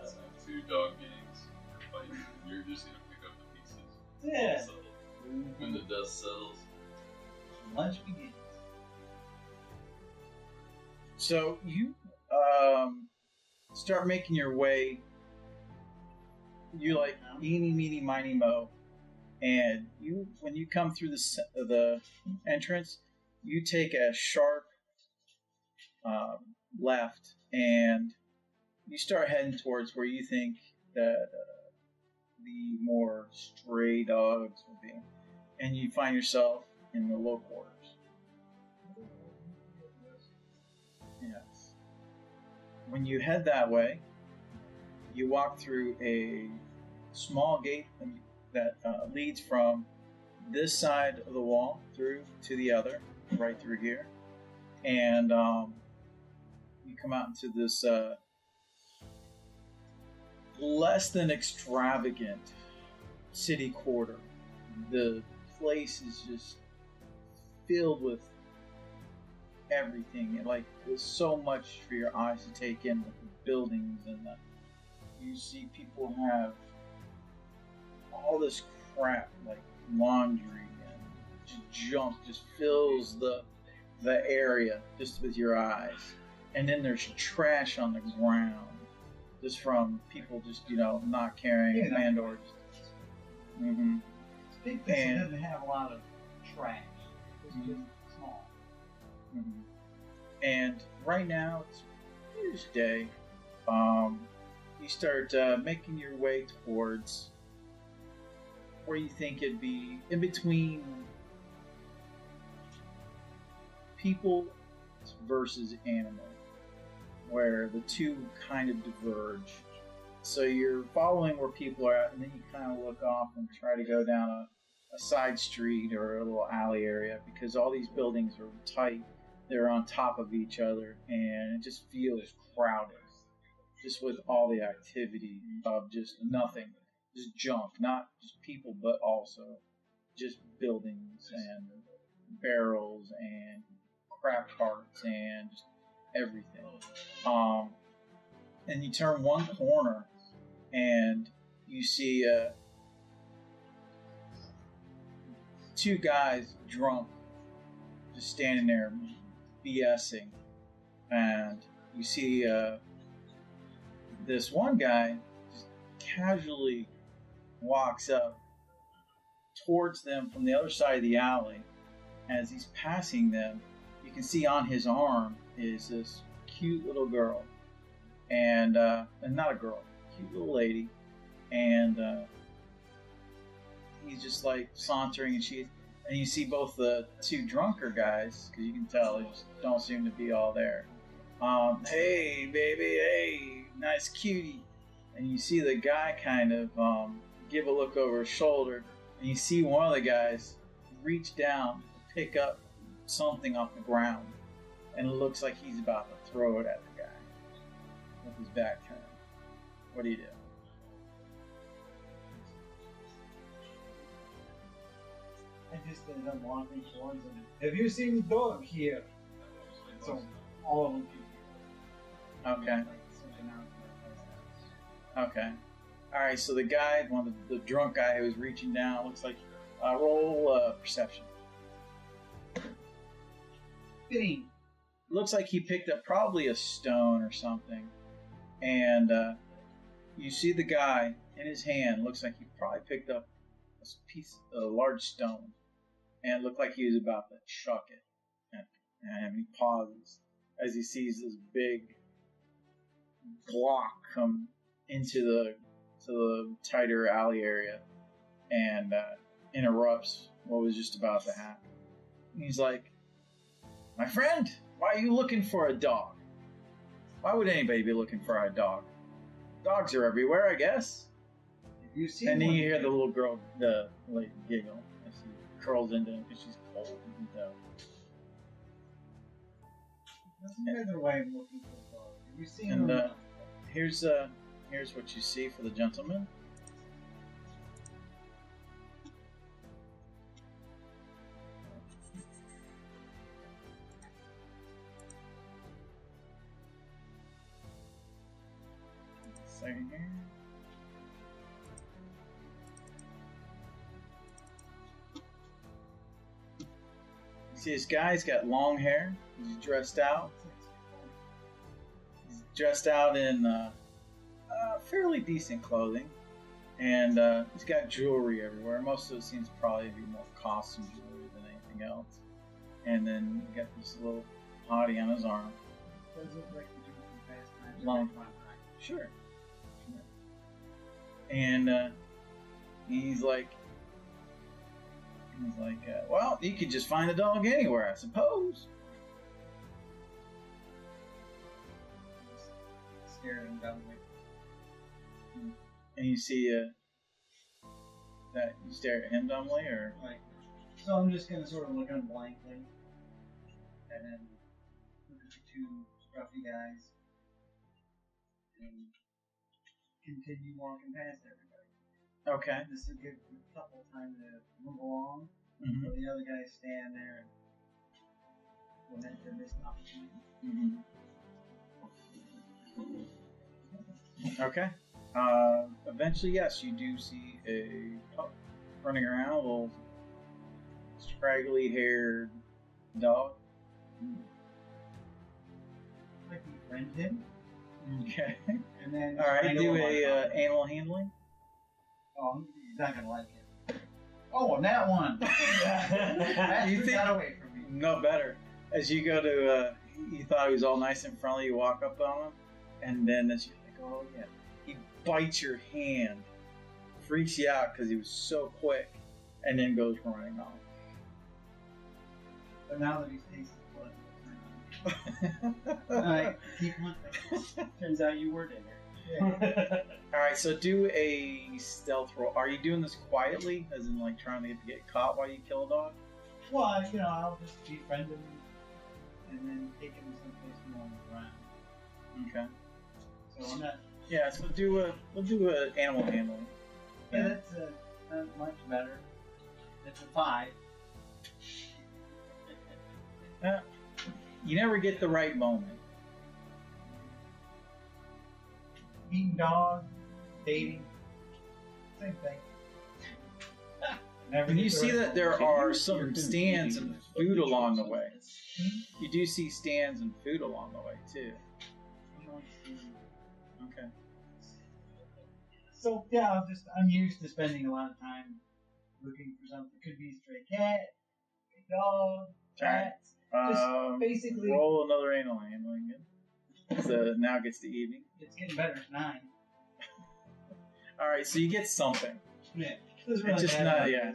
It's like 2 dog gangs fighting. You're just gonna pick up the pieces. Yeah. So, when the dust settles. Lunch begins. So you start making your way. You like eeny, meeny, miny, mo, and when you come through the entrance, you take a sharp left, and you start heading towards where you think that the more stray dogs will be, and you find yourself in the low quarters. Yes. When you head that way, you walk through a small gate that leads from this side of the wall through to the other, right through here, and you come out into this less than extravagant city quarter. The place is just filled with everything. Like, there's so much for your eyes to take in with the buildings, and you see people have all this crap, like laundry and just junk, just fills the area just with your eyes. And then there's trash on the ground, just from people just not caring. Mandor. Mm-hmm. Big Pistol doesn't have a lot of trash. It's just small. Mm-hmm. And right now it's Tuesday. You start making your way towards where you think it'd be in between people versus animal, where the two kind of diverge. So you're following where people are at, and then you kind of look off and try to go down a side street or a little alley area, because all these buildings are tight. They're on top of each other, and it just feels crowded, just with all the activity of just nothing, just junk, not just people, but also just buildings and barrels and crap carts and just everything. And you turn one corner, and you see two guys drunk, just standing there BSing, and you see this one guy just casually walks up towards them from the other side of the alley. As he's passing them, you can see on his arm is this cute little girl, and not a girl, cute little lady, and he's just like sauntering, and you see both the two drunker guys, because you can tell they just don't seem to be all there. Hey baby, hey, nice cutie. And you see the guy kind of give a look over his shoulder, and you see one of the guys reach down, pick up something off the ground, and it looks like he's about to throw it at the guy with his back turned. What do you do? I just ended up walking towards him. Have you seen the dog here? So all of them can hear. Okay. Okay. Alright, so the guy, the drunk guy who was reaching down, looks like roll perception. 15. Looks like he picked up probably a stone or something. And you see the guy in his hand, looks like he probably picked up a large stone. And it looked like he was about to chuck it. And he pauses as he sees this big block come into the tighter alley area, and interrupts what was just about to happen. He's like, "My friend, why are you looking for a dog? Why would anybody be looking for a dog? Dogs are everywhere, I guess." Have you seen And then one? you hear the little girl, the lady, giggle as she curls into him because she's cold. You can tell. That's another way of looking for a dog. Have you seen And them? here's what you see for the gentleman. Second here. You see this guy's got long hair. He's dressed out. He's dressed out in fairly decent clothing, and he's got jewelry everywhere. Most of it seems probably to be more costume jewelry than anything else. And then you got this little hottie on his arm. Does it look like the dude from Fast Times? Long. Sure. And he's like, well, you could just find a dog anywhere, I suppose. Staring him down And you see that you stare at him dumbly, or like, so I'm just gonna sort of look at him blankly, and then look at the two scruffy guys, and continue walking past everybody. okay. This will give a couple time to move along, Mm-hmm. so the other guys stand there and lament their missed opportunity. Mm-hmm. Okay. Eventually, yes, you do see a pup running around, a little scraggly-haired dog. I befriend him. Okay. And then All right. strangle Do him on a top. animal handling. Oh, he's not gonna like it. Oh, and that one. That You took think- that away from me. No better. As you go to, you thought he was all nice and friendly. You walk up on him, and then as you're like, oh yeah, he bites your hand, freaks you out because he was so quick, and then goes running off. But now that he's tasted blood, alright, keep hunting. Turns out you were dinner. Yeah. All right, so do a stealth roll. Are you doing this quietly, as in like trying to get caught while you kill a dog? Well, I'll just befriend him and then take him someplace more on the ground. Okay. So I'm not. Yeah, so we'll do a animal handling. Yeah, that's not much better. It's a 5. You never get the right moment. Eating dog, dating, same thing. Never And get you the see right that there moment. are some stands and food along the way. You do see stands and food along the way too. Okay. So yeah, I'm used to spending a lot of time looking for something. Could be a stray cat, stray dog, cats. Just basically, roll another animal handling again. So now it gets to evening. it's getting better at 9. All right, so you get something. Yeah, it's It's just not- bad. yeah.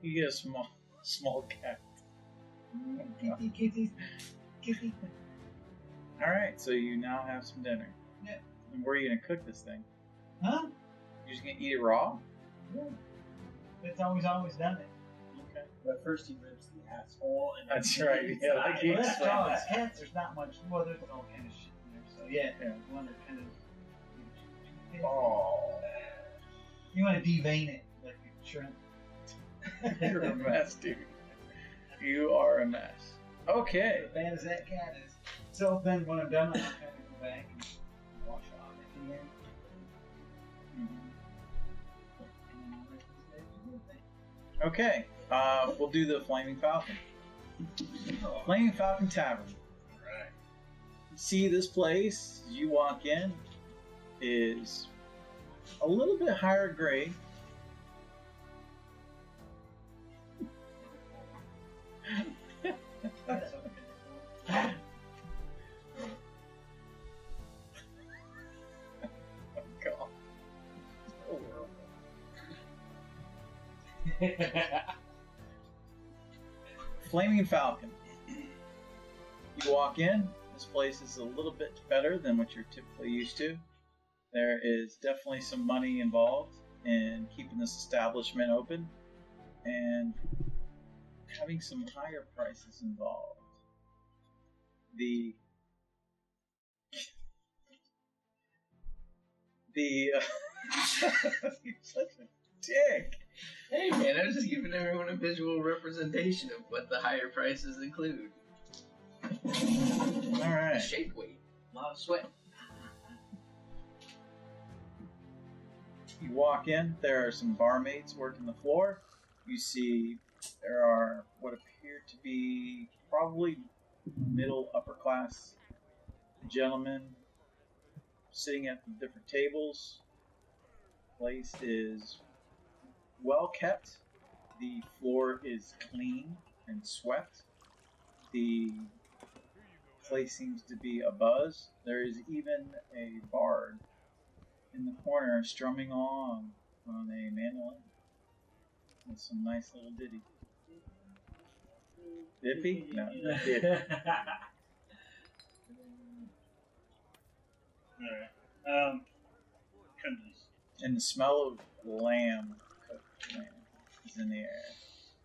You get a small cat. Kitty. All right, so you now have some dinner. Yeah. And where are you gonna cook this thing? Huh? You're just gonna eat it raw? Yeah. It's always done it. Okay. But first he rips the asshole, and That's right. Yeah, like Well, you that's explained dogs. that. Cats, there's not much. Well, there's all kind of shit in there. So yeah, Yeah. you want to kind of. Oh, You want to devein it like a shrimp. you're a mess, dude. You are a mess. Okay. As bad as that cat is. So then when I'm done, I'll kind of go back and wash off at the end. And then I'll let this guy do the thing. Okay. We'll do the Flaming Falcon. Flaming Falcon Tavern. Alright. See this place, as you walk in, is a little bit higher grade. That's okay. Oh, God. So horrible. Flaming Falcon. You walk in, this place is a little bit better than what you're typically used to. There is definitely some money involved in keeping this establishment open and having some higher prices involved. You're such a dick. Hey man, I was just giving everyone a visual representation of what the higher prices include. All right. Shake weight, a lot of sweat. You walk in, there are some barmaids working the floor. You see there are what appear to be probably middle upper class gentlemen sitting at the different tables. The place is well kept. The floor is clean and swept. The place seems to be abuzz. There is even a bard in the corner strumming along on a mandolin with some nice little ditty. Biffy? No, ditty. Alright. Goodness. And the smell of lamb, cooked lamb, is in the air.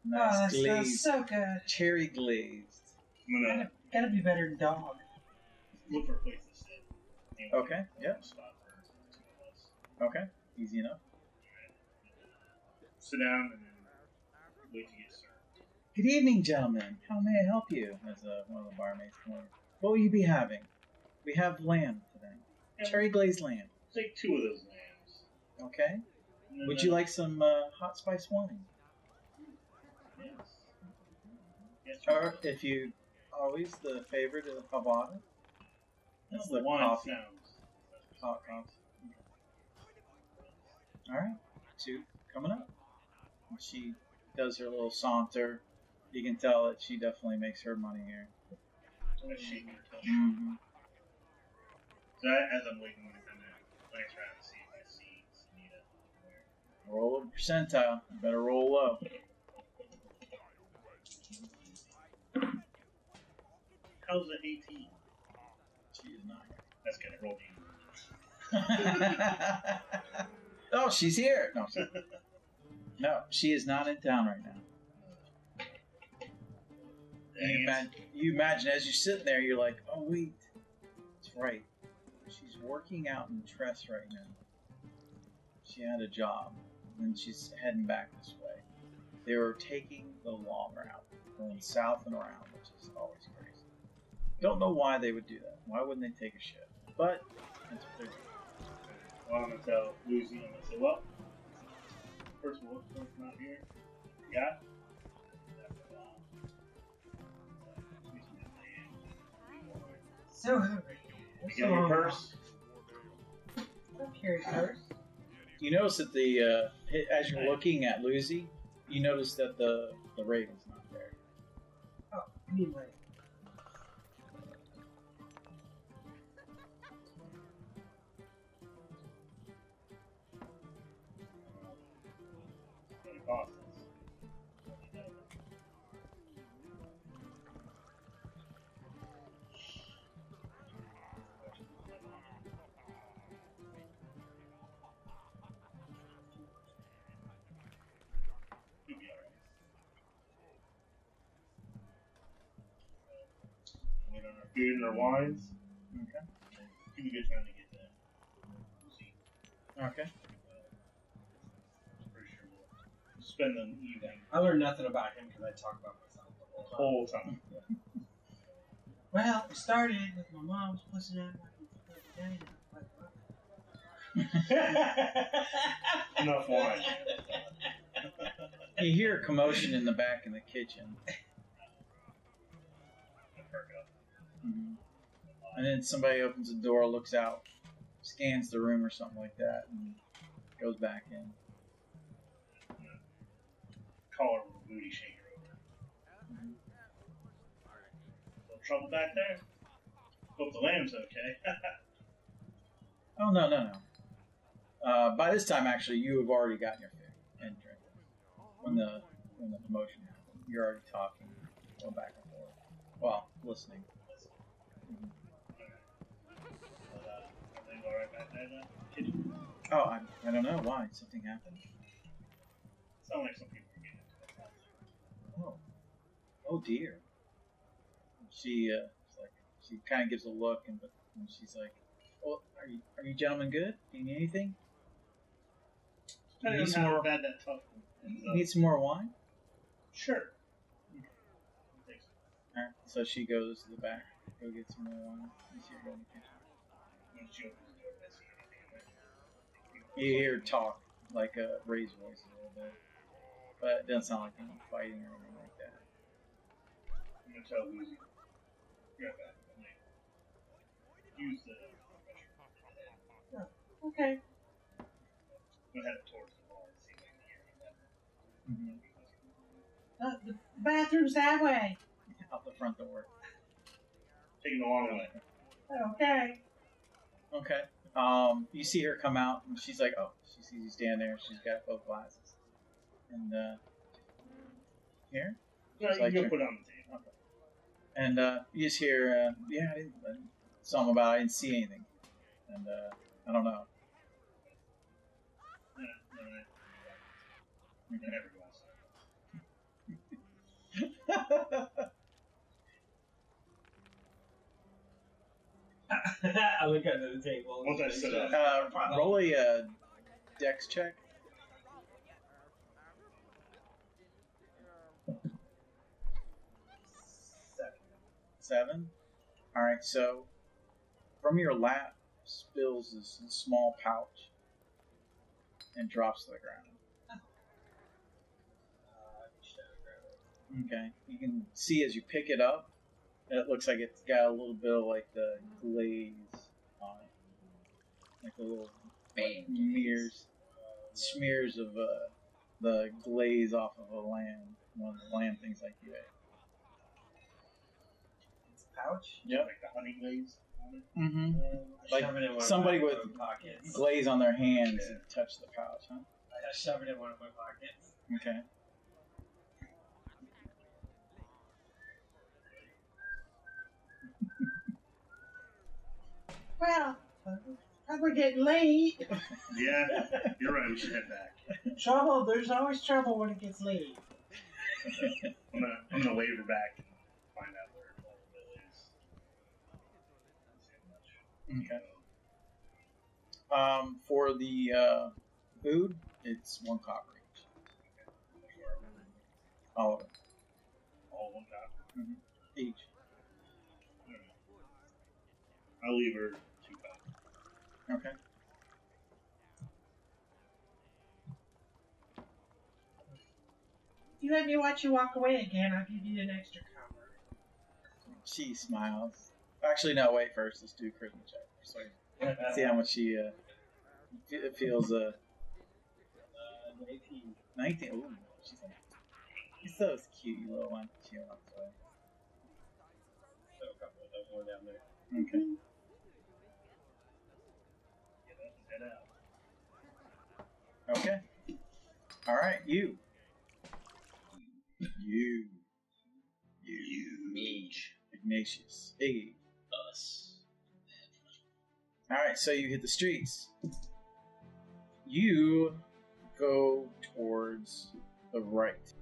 Oh, Nice that smells glazed, so good. cherry glazed. I'm gonna Gotta be better than dog. look for a place to sit. And Okay, yep. a spot for the two of us. Okay, easy enough. Sit down and then wait to get served. Good evening, gentlemen. How may I help you? As one of the barmaids come over. What will you be having? We have lamb today. Cherry glazed lamb. Take 2 of those lambs. Okay. And Would then- you like some hot spice wine? Yes. Yes, Or if you always the favorite of Havana. no, That's the the wine coffee. sounds Talk off. Alright, 2 coming up. She does her little saunter. You can tell that she definitely makes her money here. Mm-hmm. So as I'm waiting, I'm kind of glance around to see if I see Sunita anywhere. Roll a percentile. You better roll low. How's the 18? She is not That's good. I rolled here. Oh, she's here. No, she is not in town right now. You imagine as you're sitting there, you're like, oh wait, that's right. She's working out in Tress right now. She had a job, and she's heading back this way. They were taking the long route, going south and around, which is always crazy. Don't know why they would do that. Why wouldn't they take a ship? But that's what they're doing. Well, I'm going to tell Lucy, I'm going to say, well, first of all, it's not here. Yeah? So hungry. You get your purse? I'm curious first. You notice that as you're looking at Lucy, you notice that the raven's not there. Oh, I mean like. Food and our wines. Okay. Could be good trying to get that. Okay. Pretty sure we'll spend the evening. I learned nothing about him because I talk about myself the whole time. Well, it started with my mom's pussing out Enough wine. You hear a commotion in the back in the kitchen. Mm-hmm. And then somebody opens the door, looks out, scans the room or something like that, and goes back in. Call her little booty shaker over. Mm-hmm. Little trouble back there? Hope the lamb's okay. Oh, no. By this time, actually, you have already gotten your food and drink. When the commotion happened, you're already talking, going back and forth. Well, listening. Everything all right back there, then? Kitchen? Oh, I don't know why. Something happened. Sound like some people are getting into it. Oh dear. She kind of gives a look, and she's like, "Well, are you gentlemen good? Do you need anything? Depending on how bad that tough Need some more wine?" Sure. All right. So she goes to the back, go get some more wine. You see her go in the kitchen. You hear her talk, like a raised voice a little bit, but it doesn't sound like any fighting or anything like that. I'm gonna tell Lucy. Grab that. Use the pressure. Okay. We'll head towards the bar and see if I can hear anything. The bathroom's that way. Out the front door. Taking the long way. Okay. Okay. You see her come out, and she's like, oh, she sees you stand there. She's got both glasses. And, here? No, you like can go put it on the table. Okay. And, you just hear, yeah, something about I didn't see anything. And, I don't know. We can never go outside. I look under the table. Once I sit up. Roll a dex check. 7. All right. So from your lap spills this small pouch and drops to the ground. Okay. You can see as you pick it up, it looks like it's got a little bit of like the glaze on it. the little Bang. smears of the glaze off of a lamb. One of the lamb things like you ate. It's a pouch. Yep. Like the honey glaze on it. Mm-hmm. I shove it in one somebody of my with pockets. glaze on their hands and touch the pouch, huh? I shove it in one of my pockets. Okay. Well, probably getting late. Yeah, you're right. We should head back. Trouble. There's always trouble when it gets late. I'm gonna wave her back and find out where Bill is. Okay. For the food, it's 1 copper each. All of it. All 1 copper. Each. I'll leave her 2 copper. Okay. You let me watch you walk away again. I'll give you an extra copper. She smiles. Actually, no, wait first. Let's do a charisma check. Sorry. See how much she feels. 19. Ooh, she's so cute, you little one. She walks away. A couple of those more down there. Okay. Head out. Okay. All right, you. Mage. Ignatius. Iggy. Us. Alright, so you hit the streets. You go towards the right.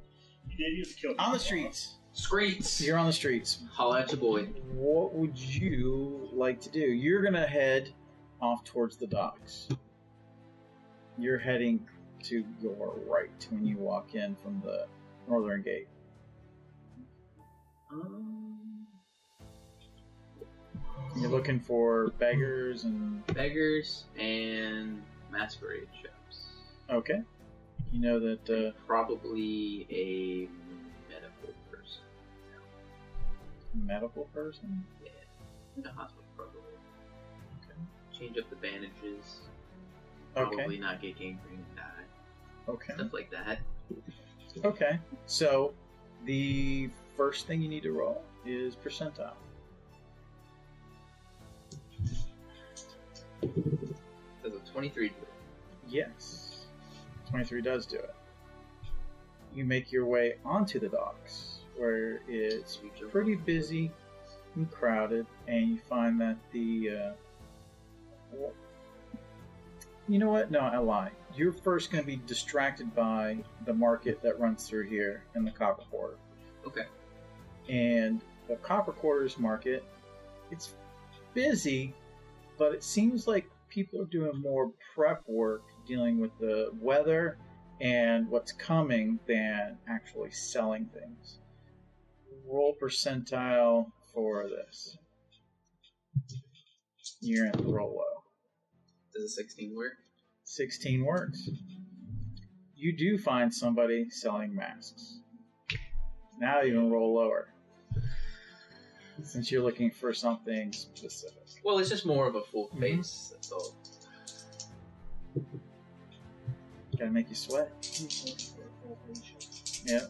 You did use kill. On the streets. Screets. You're on the streets. Holla at your boy. What would you like to do? You're going to head off towards the docks. You're heading to your right when you walk in from the northern gate. You're looking for beggars and masquerade shops. okay. You know that Probably a medical person. medical person. Yeah, a hospital probably. Okay. Change up the bandages. Okay. Probably not get gangrene and die. Okay. Stuff like that. Okay. So the first thing you need to roll is percentile. Does a 23 do it? Yes. 23 does do it. You make your way onto the docks, where it's pretty busy and crowded, and you find that the... you know what? No, I lie. You're first going to be distracted by the market that runs through here in the Copper Quarter. Okay. And the Copper Quarters market, it's busy, but it seems like people are doing more prep work dealing with the weather and what's coming than actually selling things. Roll percentile for this. You're going to have to roll low. Does a 16 work? 16 works. You do find somebody selling masks. Now you can roll lower, since you're looking for something specific. Well, it's just more of a full face, that's all. Gotta make you sweat. Yeah.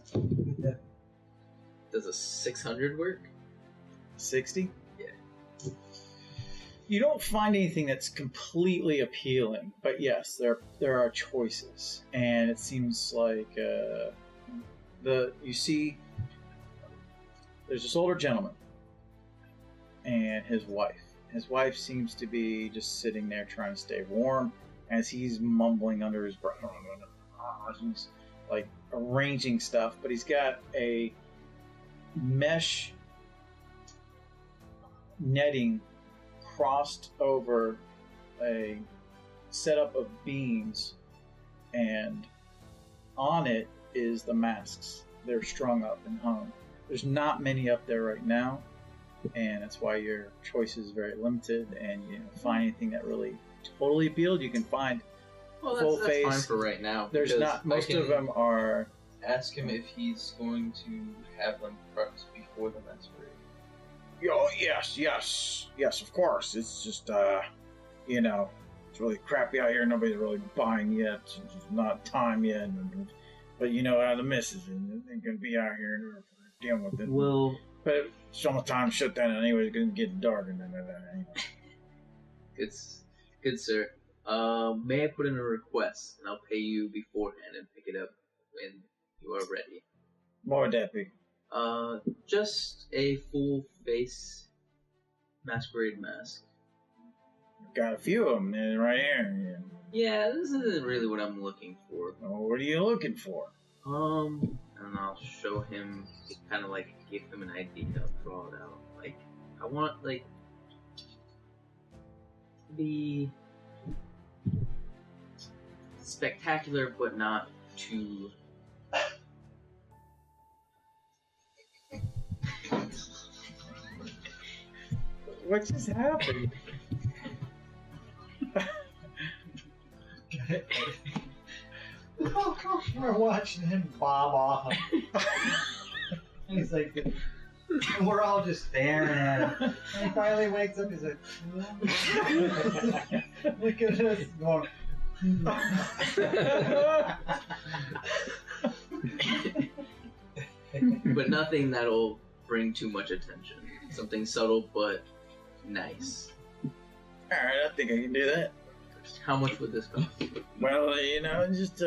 Does a 600 work? 60? Yeah. You don't find anything that's completely appealing, but yes, there are choices, and it seems like you see there's this older gentleman and his wife. His wife seems to be just sitting there trying to stay warm as he's mumbling under his breath. He's like arranging stuff, but he's got a mesh netting crossed over a setup of beams, and on it is the masks. They're strung up and hung. There's not many up there right now, and that's why your choice is very limited, and you don't find anything that really totally appealed. You can find full face. That's fine for right now. There's not. Most of them are. Ask him if he's going to have them prepped before the masquerade. Oh yes, of course. It's just it's really crappy out here. Nobody's really buying yet. It's just not time yet. But you know how the missus is. They're going to be out here and we're dealing with it. Well, but summertime shut down anyway. It's going to get dark and then anyway. it's good, sir. May I put in a request, and I'll pay you beforehand and pick it up when you are ready. What would that be? Just a full face masquerade mask. Got a few of them right here. Yeah, this isn't really what I'm looking for. Well, what are you looking for? And I'll show him, kind of like give him an idea, draw it out. Like, I want, like, be spectacular, but not too. What just happened? We're watching him bob off. He's like, and we're all just staring at him. And he finally wakes up. He's like, look at us going. But nothing that'll bring too much attention. Something subtle but nice. Alright, I think I can do that. How much would this cost? Well, you know, just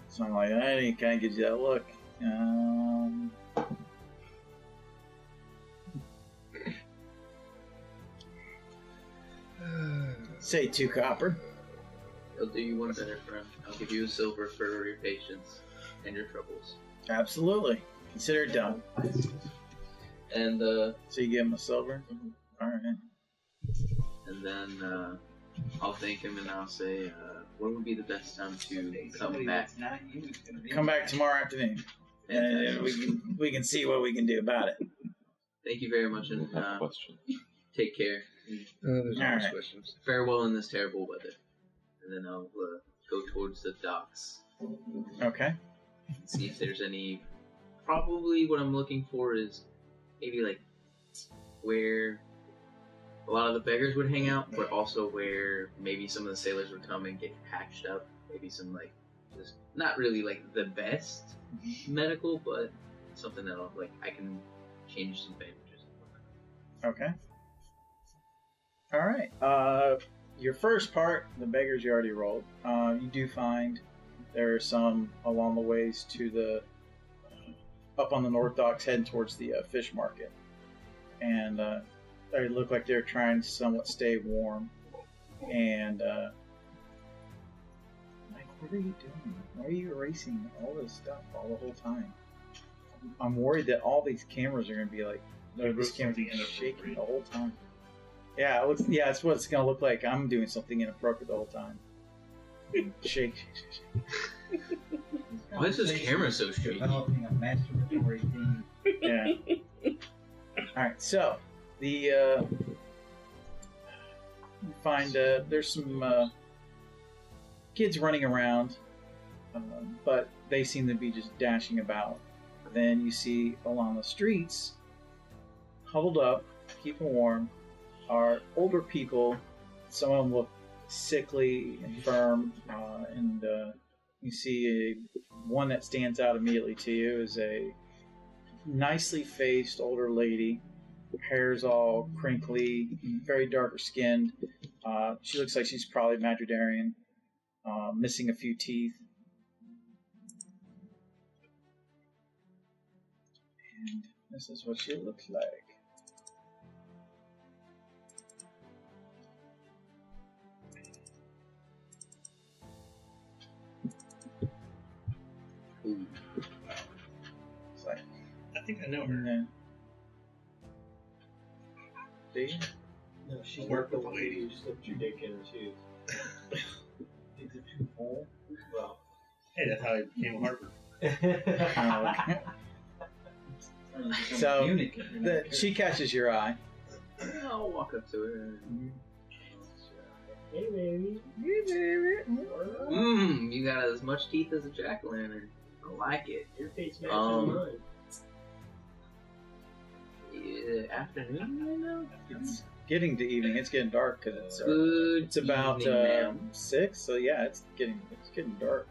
something like that. He kind of gives you that look. Say 2 copper. I'll do you one better, friend. I'll give you a silver for your patience and your troubles. Absolutely. Consider it done. And so you give him a silver? All right. And then I'll thank him and I'll say, when would be the best time to come back? Come back tomorrow afternoon. And we can see what we can do about it. Thank you very much, and take care. There's All right. questions. Farewell in this terrible weather. And then I'll go towards the docks. Okay. See if there's any. Probably what I'm looking for is maybe like where a lot of the beggars would hang out, but also where maybe some of the sailors would come and get patched up. Maybe some like just not really like the best medical, but something that'll like I can change some bandages. Okay. All right. Your first part, the beggars you already rolled. You do find there are some along the ways to the up on the north docks heading towards the fish market, and they look like they're trying to somewhat stay warm. And like, what are you doing? Why are you erasing all this stuff all the whole time? I'm worried that all these cameras are going to be like this camera's shaking the whole time. Yeah, it looks. Yeah, it's what it's gonna look like. I'm doing something inappropriate the whole time. Shake. Why is this camera so shaky? Developing a masturbatory theme. Yeah. All right. So the you find there's some kids running around, but they seem to be just dashing about. Then you see along the streets, huddled up, keeping warm, are older people. Some of them look sickly and firm, and you see one that stands out immediately to you is a nicely faced older lady. Her hair's all crinkly, very darker skinned. She looks like she's probably Madridarian, missing a few teeth. And this is what she looks like. Ooh. It's like, I think I know her. and then, do you? No, she's Work not the with one the lady. who just slipped your dick in her tooth. Is it too full? Well. Hey, that's how I became a Harper. Okay. So she catches your eye. I'll walk up to her. Hey, baby. You got as much teeth as a jack-o'-lantern. I like it. Your face matches mine. Afternoon right now? getting to evening. It's getting dark because it's about evening, ma'am. 6. So yeah, it's getting dark.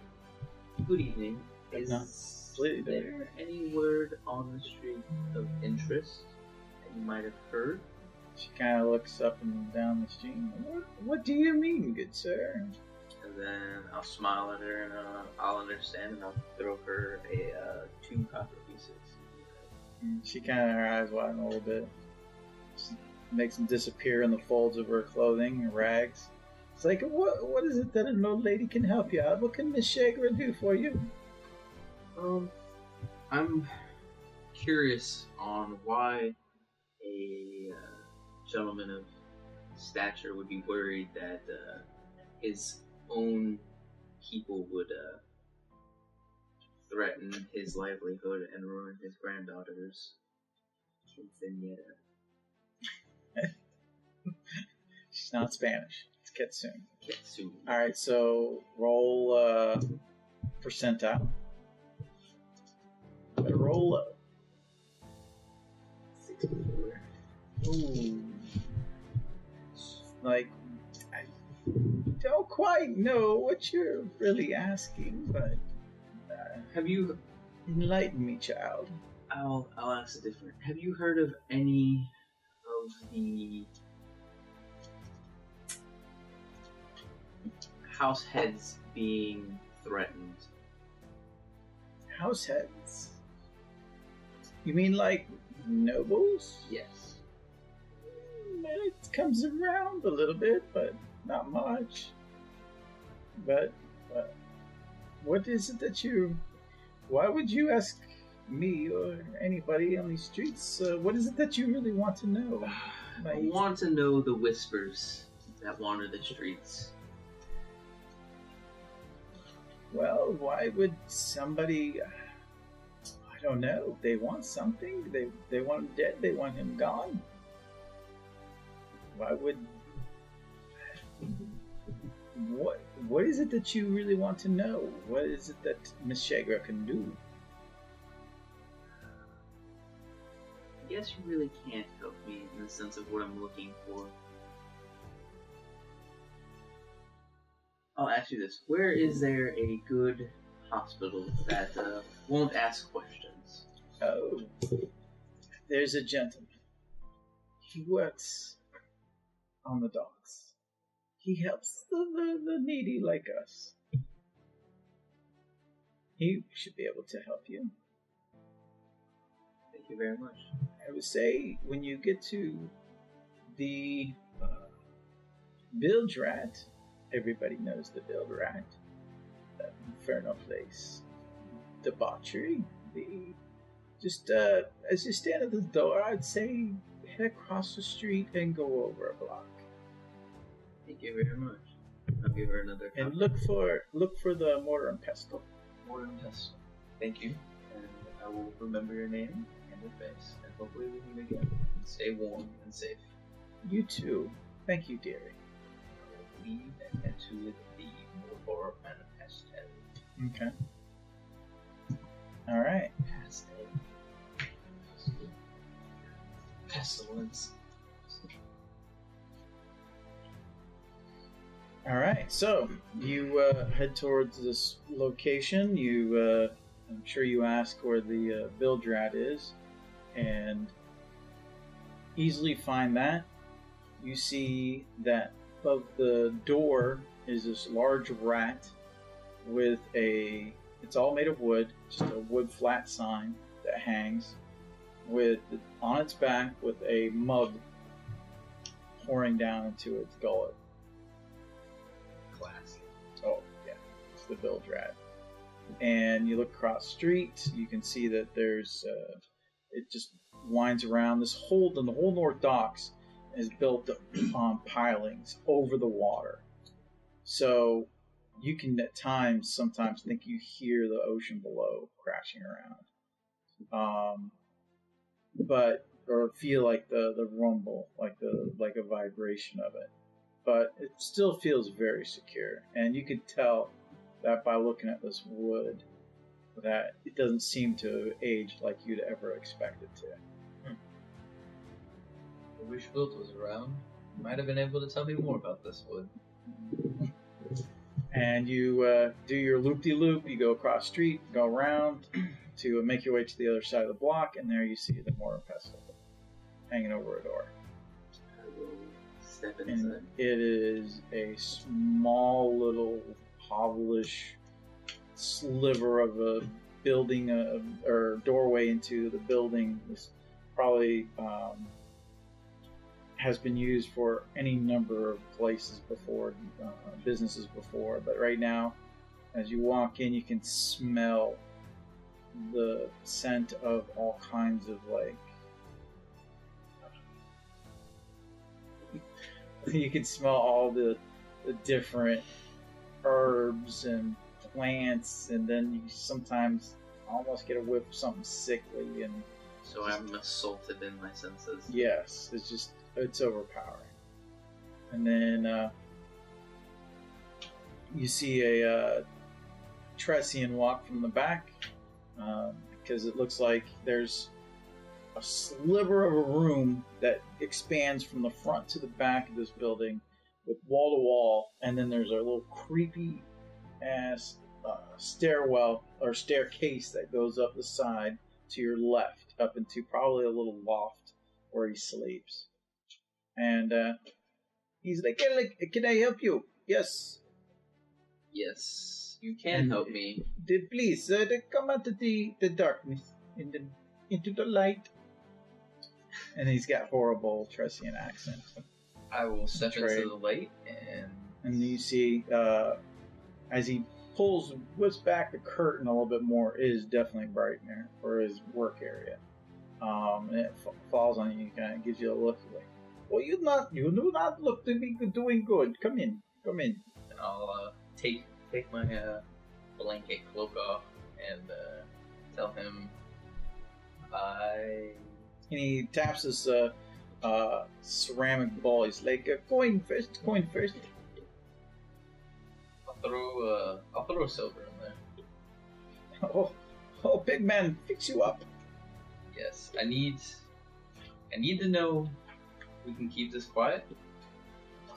Good evening. But not completely dark. there any word on the street of interest that you might have heard? She kind of looks up and down the street. What do you mean, good sir? And then I'll smile at her and I'll understand and I'll throw her 2 copper pieces. And she kind of, her eyes widen a little bit. She makes them disappear in the folds of her clothing and rags. It's like, what is it that an old lady can help you out? What can Miss Shagra do for you? I'm curious on why a gentleman of stature would be worried that his own people would threaten his livelihood and ruin his granddaughter's quinceañera. She's not Spanish. It's Kitsune. Kitsune. Alright, so roll percentile. Better roll low. 64. Ooh. Like, I don't quite know what you're really asking, but Have you? enlighten me, child. I'll ask it different. Have you heard of any of the house heads being threatened? House heads? You mean like nobles? Yes. It comes around a little bit, but not much. But what is it that you... Why would you ask me or anybody on these streets? What is it that you really want to know? I want to know the whispers that wander the streets. Well, why would somebody... I don't know. They want something. They want him dead. They want him gone. Why would... What is it that you really want to know? What is it that Miss Shagra can do? I guess you really can't help me in the sense of what I'm looking for. I'll ask you this. Where is there a good hospital that won't ask questions? Oh, there's a gentleman. He works on the docks. He helps the needy like us. He should be able to help you. Thank you very much. I would say when you get to the Bilge Rat, everybody knows the Bilge Rat, that infernal place, debauchery. Just as you stand at the door, I'd say head across the street and go over a block. Thank you very much. I'll give her another copy. And look for the mortar and pestle. Mortar and pestle. Thank you. And I will remember your name and your face, and hopefully we meet again. Stay warm and safe. You too. Thank you, dearie. I will leave and head to the mortar and pestle. Okay. All right. Pestilence. All right. So you head towards this location. I'm sure you ask where the Bilge Rat is, and easily find that. You see that above the door is this large rat with it's all made of wood, just a wood flat sign that hangs on its back with a mug pouring down into its gullet. Classy. Oh, yeah. It's the Bilge Rat. And you look across the street, you can see that there's, it just winds around. The whole North Docks is built on pilings over the water. So you can at times sometimes think you hear the ocean below crashing around. Or feel like the rumble, like a vibration of it. But it still feels very secure. And you could tell that by looking at this wood that it doesn't seem to age like you'd ever expect it to. I wish Wilt was around. He might have been able to tell me more about this wood. And you do your loop-de-loop. You go across the street, go around to make your way to the other side of the block, and there you see the mortar pestle hanging over a door. I will step And inside. it is a small little hovelish sliver of a building or doorway into the building. This probably has been used for any number of places before, businesses before, but right now, as you walk in, you can smell the scent of all kinds of you can smell all the different herbs and plants, and then you sometimes almost get a whiff of something sickly, and So I'm assaulted in my senses. yes, it's overpowering. And then you see a Tressian walk from the back, because it looks like there's a sliver of a room that expands from the front to the back of this building with wall to wall, and then there's a little creepy ass stairwell or staircase that goes up the side to your left, up into probably a little loft where he sleeps. And he's like, can I help you? Yes. Yes, you can help me. Please, come out of the darkness into the light. And he's got horrible Tressian accent. I will step Trade. into the light And you see, as he whips back the curtain a little bit more, it is definitely bright in there for his work area. And it falls on you, kind of gives you a look like, well, you do not look to be doing good. Come in. And I'll take my blanket cloak off and tell him And he taps his ceramic ball. He's like, coin first. I'll throw silver in there. Oh, big man, fix you up. Yes, I need to know we can keep this quiet,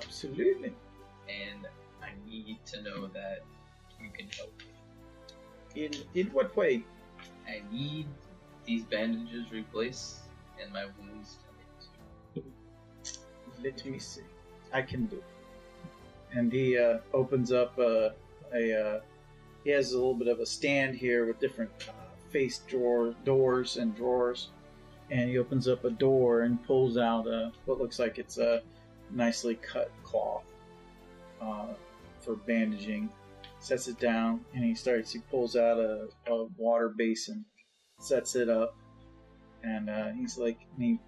Absolutely. and I need to know that you can help me. In what way? I need these bandages replaced and my wounds tended to. Let me see. I can do. And he opens up he has a little bit of a stand here with different face doors and drawers. And he opens up a door and pulls out what looks like it's a nicely cut cloth for bandaging. Sets it down, and he pulls out a water basin, sets it up, and he's like, and he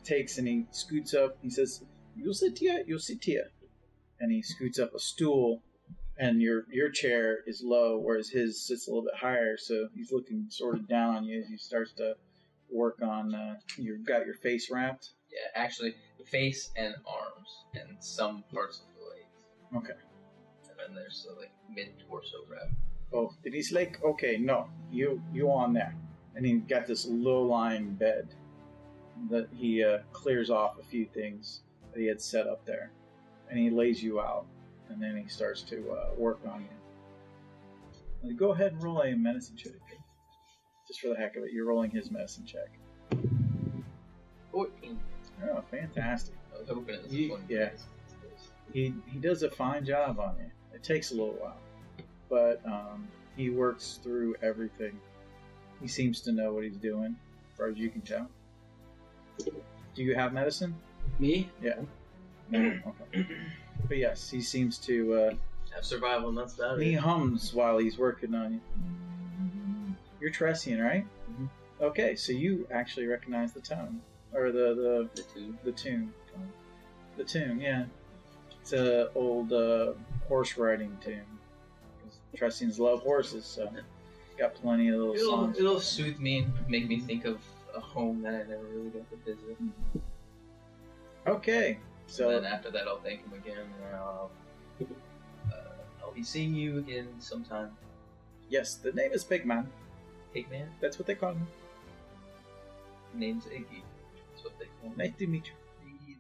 takes and he scoots up. He says, "You sit here." And he scoots up a stool, and your chair is low, whereas his sits a little bit higher. So he's looking sort of down on you as he starts to work on. You've got your face wrapped. Yeah, actually, the face and arms and some parts of the legs. Okay. And then there's the mid torso wrap. Oh, and he's like, okay, no, you on there. And he got this low-lying bed that he clears off a few things that he had set up there. And he lays you out, and then he starts to work on you. Now, go ahead and roll a medicine check. Just for the heck of it, you're rolling his medicine check. 14. Oh, fantastic. I was hoping it was He- 20. yeah. He does a fine job on you. It takes a little while, but he works through everything. He seems to know what he's doing, as far as you can tell. Do you have medicine? Me? Yeah. No? Okay. But yes, he seems to... Have survival, and that's about he it. hums while he's working on you. You're Tressian, right? Mhm. Okay, so you actually recognize the tone. Or the two. tune. The tune, yeah. It's an old horse riding tune. Tressians love horses, so got plenty of little songs. It'll soothe me and make me think of a home that I never really got to visit. Okay, So so then after that, I'll thank him again, and I'll be seeing you again sometime. yes, the name is Pigman. Pigman? That's what they call him. Name's Iggy. That's what they call me. Nice to meet you. Iggy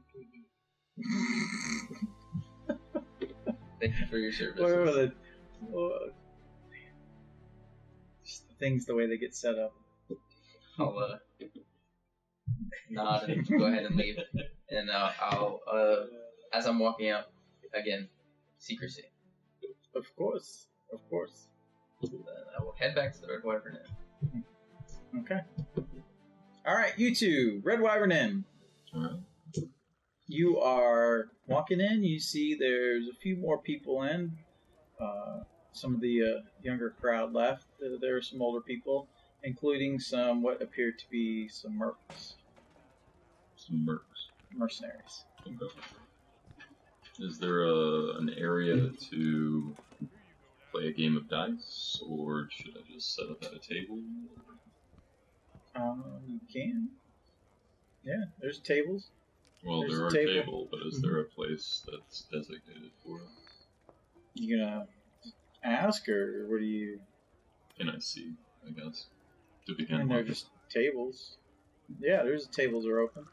Thank you for your service. What are the just the things the way they get set up? I'll nod and go ahead and leave. And I'll as I'm walking out, again, secrecy. Of course. Then I will head back to the Red Wyvern Inn. Okay. All right, you two, Red Wyvern Inn. Alright. You are walking in. You see there's a few more people in. Some of the younger crowd left. There are some older people, including some what appear to be some mercs. Some mercs. Mercenaries. Okay. Is there an area to play a game of dice, or should I just set up at a table? You can. Yeah, there's tables. Well, There's there a are table. tables, but is there a place that's designated for it? You gonna ask, or what do you? Can I see, I guess? To I begin mean, they're with. just tables. Yeah, there's tables are open.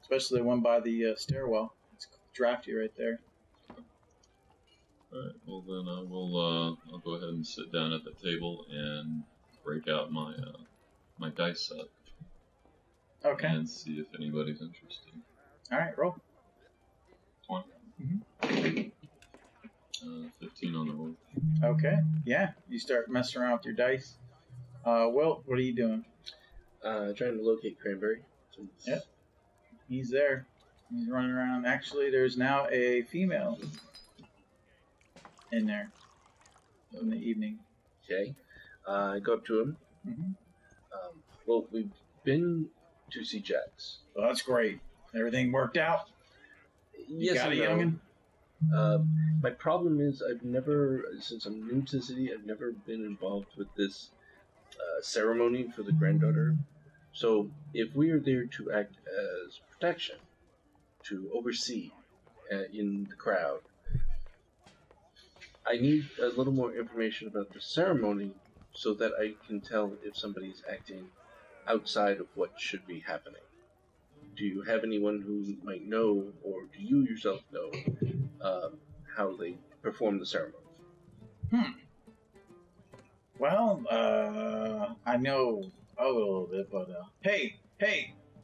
Especially the one by the stairwell. It's drafty right there. Alright, well then I will, I'll go ahead and sit down at the table and break out my, my dice set. Okay. And see if anybody's interested. All right, roll. 20. Mm-hmm. 15 on the roll. Okay. Yeah, you start messing around with your dice. Wilt, what are you doing? Trying to locate Cranberry. Yep. He's there. He's running around. Actually, there's now a female in there in the evening. Okay. I go up to him. Mm-hmm. Well, we've been to see Jax. Well, that's great. Everything worked out. You Yes, got a and no. youngin'? My problem is I've never, since I'm new to the city, I've never been involved with this ceremony for the granddaughter. So if we are there to act as protection, to oversee in the crowd, I need a little more information about the ceremony so that I can tell if somebody's acting outside of what should be happening. Do you have anyone who might know, or do you yourself know, how they perform the ceremony? Well, I know a little bit, but hey,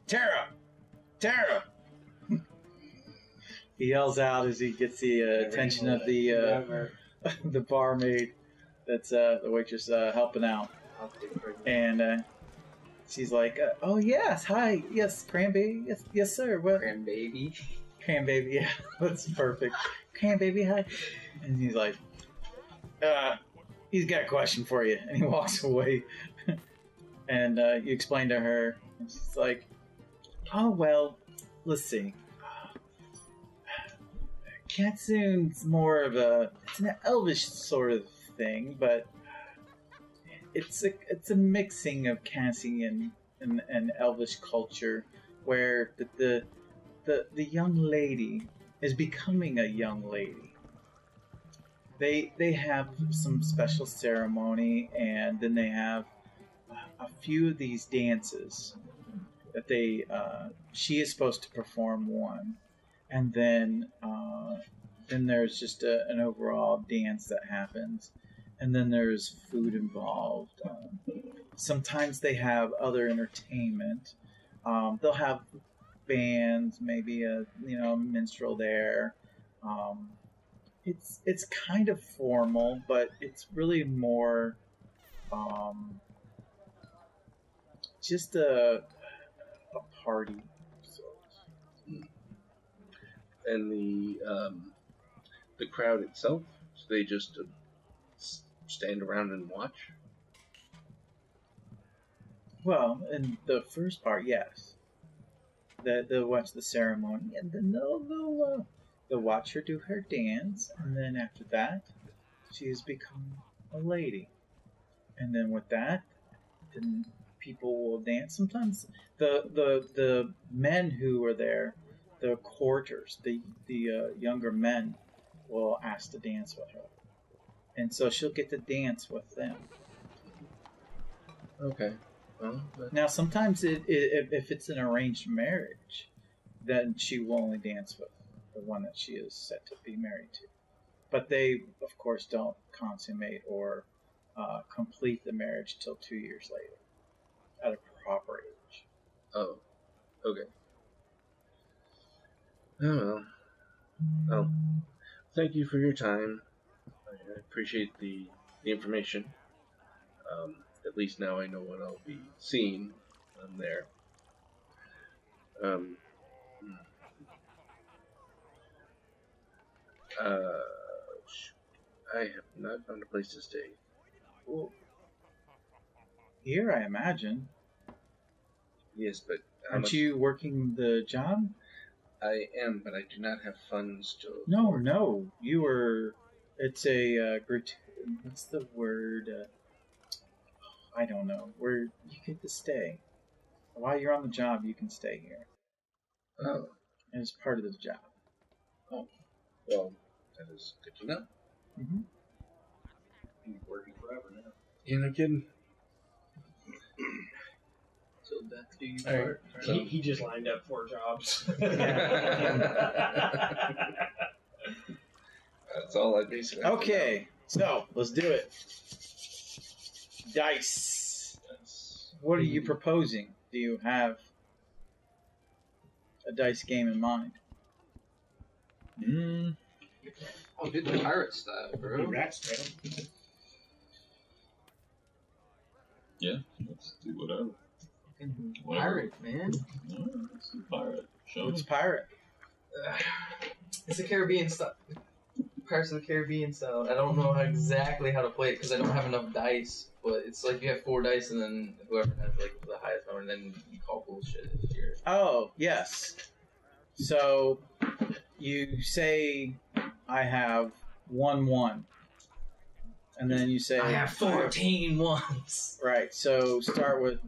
Tara! He yells out as he gets the attention of the the barmaid. That's the waitress helping out, and she's like, "Oh yes, hi, yes, Cranberry, yes, sir. What? Cranberry. Cranberry, yeah, that's perfect. Cranberry, hi." And he's like, he's got a question for you, and he walks away. And you explain to her, and she's like, "Oh well, let's see. Katsoon's more of it's an elvish sort of thing, but it's a mixing of Castiel and elvish culture, where the young lady is becoming a young lady. They have some special ceremony, and then they have a few of these dances that she is supposed to perform one, and then there's just an overall dance that happens, and then there's food involved. Sometimes they have other entertainment. They'll have bands, maybe a minstrel there. It's kind of formal, but it's really more just a party. And the crowd itself, so they just stand around and watch? Well, in the first part, yes. They'll watch the ceremony, and then they'll watch her do her dance, and then after that, she has become a lady. And then with that, then people will dance. Sometimes the men who are there, the courters, the younger men, will ask to dance with her, and so she'll get to dance with them. Okay. Well, Now, sometimes if it's an arranged marriage, then she will only dance with the one that she is set to be married to. But they, of course, don't consummate or complete the marriage till 2 years later, at a proper age. Oh, okay. Oh, well, thank you for your time. I appreciate the information. At least now I know what I'll be seeing when I'm there. I have not found a place to stay. Well, here, I imagine. Yes, but Aren't you working the job? I am, but I do not have funds to... No. You were... It's a... what's the word? I don't know. Where you get to stay. While you're on the job, you can stay here. Oh. And it's part of the job. Oh. Well, that is good to know. Mm-hmm. He's working forever now. You're not kidding. So death do you All right. part. So- He just lined up 4 jobs. That's all I basically have to Okay, so let's do it. Dice. What are you proposing? Do you have a dice game in mind? Oh, dude, the pirate style, bro. Rats tail. Yeah, let's do whatever. Pirate, man. Alright, let's do pirate. Show What's me. pirate? It's a Caribbean style. Pirates of the Caribbean style. I don't know exactly how to play it because I don't have enough dice. But it's like you have 4 dice and then whoever has like the highest number, and then you call bullshit if you're... Oh, yes. So you say I have 1-1. And then you say I have 14 ones. Right, so start with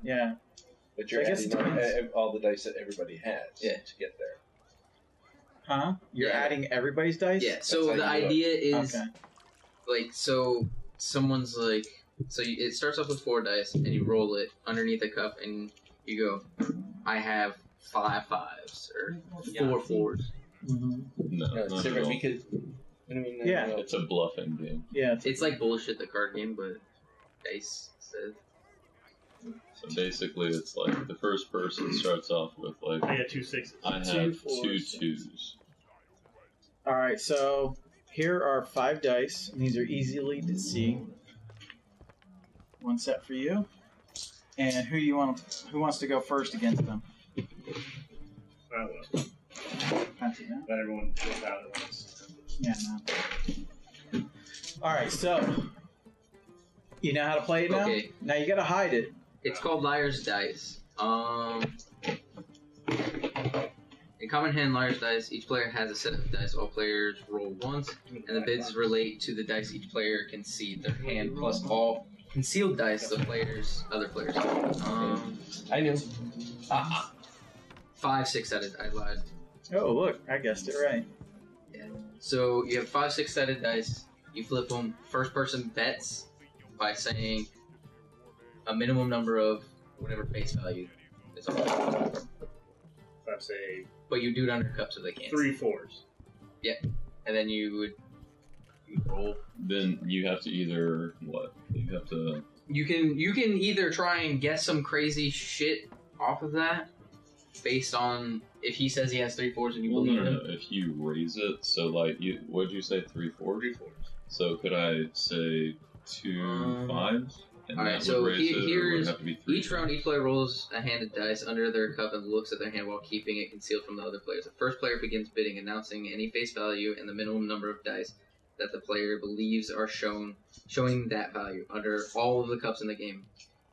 But you're I guess adding it depends. all the dice that everybody has Yeah. to get there. Huh? You're Yeah. adding everybody's dice? Yeah, so That's the how you do it. idea is, Okay. like, so someone's like, it starts off with 4 dice, and you roll it underneath a cup, and you go, I have 5 5s, or 4 4s. Mm-hmm. No, No, it's not at different all. because... I mean, Yeah. It's a bluffing game. Yeah. It's like bullshit, the card game, but dice instead. So basically, it's like the first person starts off with like, I got 2 6s. I have 2 2 4s. 2s. Alright, so here are 5 dice, and these are easily to see. 1 set for you. And who wants to go first against them? I will. Fancy that? Let everyone flip out at once. Yeah, no. Alright, so you know how to play it now? Okay. Now you gotta hide it. It's called Liar's Dice. In common hand Liar's Dice, each player has a set of dice. All players roll once, and the bids relate to the dice each player can see. Their hand plus all concealed dice the other players. I knew. 5 6-sided. I lied. Oh, look, I guessed it right. So you have 5 6-sided dice. You flip them. First person bets by saying a minimum number of whatever face value is on it. If I say But you do it under cup so they can't. 3 4s. And then you roll. Then you have to either what? You have to. You can either try and guess some crazy shit off of that, based on if he says he has 3 4s and you Well, believe no. him. If you raise it, so like what'd you say? 3 4? 3 4s. So could I say 2 5s? And Alright, that so would raise it, or would it here's have to be 3 each round. Each player rolls a handed dice under their cup and looks at their hand while keeping it concealed from the other players. The first player begins bidding, announcing any face value and the minimum number of dice that the player believes are showing that value under all of the cups in the game.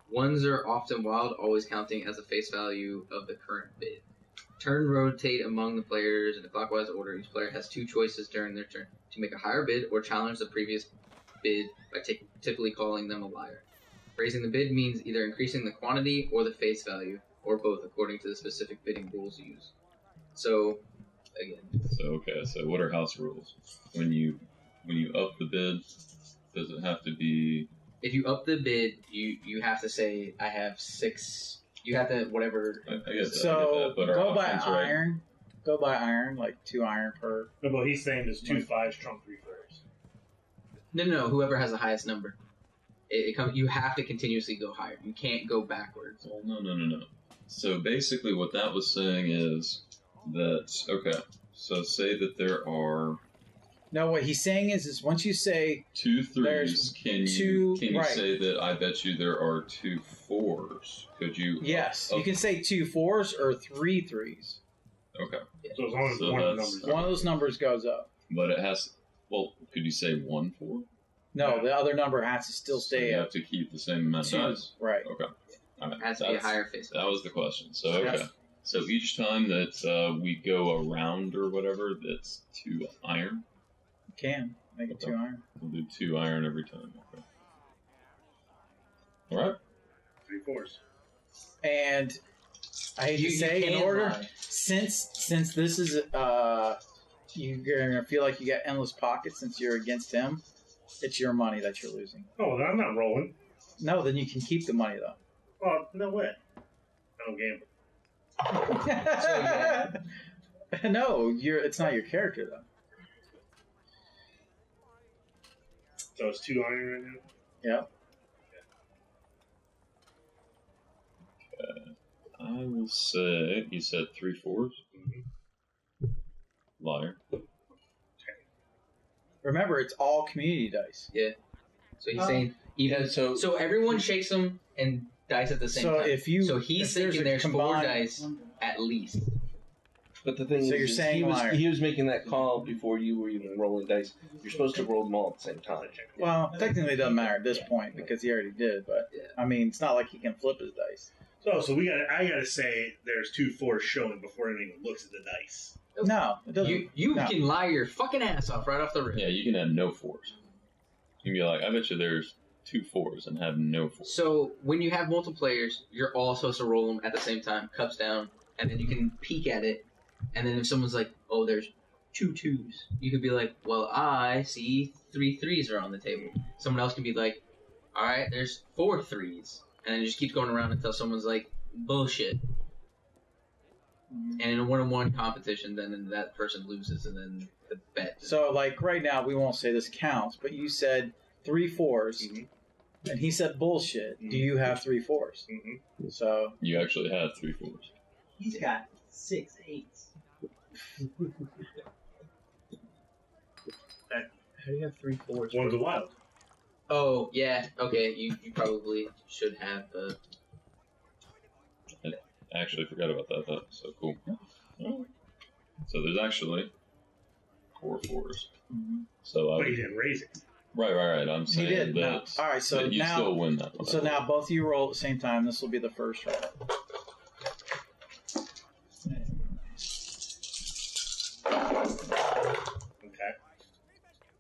Ones are often wild, always counting as the face value of the current bid. Turn rotate among the players in a clockwise order. Each player has 2 choices during their turn: to make a higher bid or challenge the previous bid by typically calling them a liar. Raising the bid means either increasing the quantity or the face value, or both, according to the specific bidding rules used. So, again, So what are house rules? When you up the bid, does it have to be? if you up the bid, you have to say, I have 6. You have to, whatever. I guess I So get that, but our go by options, right? iron. Go by iron, like 2 iron per. No, but he's saying there's 2 5s, trump 3 fliers. No. Whoever has the highest number. You have to continuously go higher. You can't go backwards. Well, no. So basically what that was saying is that, okay, so say that there are... No, what he's saying is once you say 2 3s, can you right. say that I bet you there are 2 4s? Could you? Yes, you can say 2 4s or 3 3s. Okay. So as long as one of the numbers. One of those numbers goes up. But it has. Well, could you say 1 4? No, the other number has to still So stay you up. have to keep the same amount of 2, dice. right? Okay. All right. It has to be a higher face. That was the question. So okay. Yes. So each time that we go around or whatever, that's 2 iron. Can make it 2 iron. We'll do 2 iron every time. Okay. All right. 3 4s. And I hate to say, in order, lie. since this is you're gonna feel like you got endless pockets since you're against him. It's your money that you're losing. Oh, then I'm not rolling. No, then you can keep the money though. Oh, no way. I don't gamble. No, it's not your character though. So it's 2 iron right now? Yep. I will say you said 3 4s. Mm-hmm. Liar. Remember, it's all community dice. Yeah. So he's saying even Yeah, so everyone shakes them and dice at the same So time. if you, so he's if thinking there's 4 combined- dice at least. But the thing So is, you're saying liar. he was making that call before you were even rolling dice. You're supposed to roll them all at the same time. Well, technically it doesn't matter at this point because he already did. But Yeah. I mean, it's not like he can flip his dice. So I gotta say there's 2 4s showing before anyone even looks at the dice. No, it doesn't. You no. can lie your fucking ass off right off the rip. Yeah, you can have no 4s. You can be like, I bet you there's 2 4s and have no 4s. So when you have multiple players, you're all supposed to roll them at the same time, cups down, and then you can peek at it. And then if someone's like, "Oh, there's 2 2s," you could be like, "Well, I see 3 3s are on the table." Someone else can be like, "All right, there's 4 3s," and then it just keeps going around until someone's like, "Bullshit." And in a 1-on-1 competition, then that person loses, and then the bet. So, like right now, we won't say this counts, but you said 3 4s, and he said bullshit. Do you have 3 4s? Mm-hmm. So You actually have 3 4s. He's got 6 8s. how do you have 3 4s? One's a wild. Oh yeah, okay. You probably should have. I actually forgot about that. That's so cool. Alright. So there's actually 4 4s. Mhm. So But he didn't raise it. right. I'm He saying did. that, No. All right. So that you now, still win that one. so now both of you roll at the same time. This will be the first roll. Okay.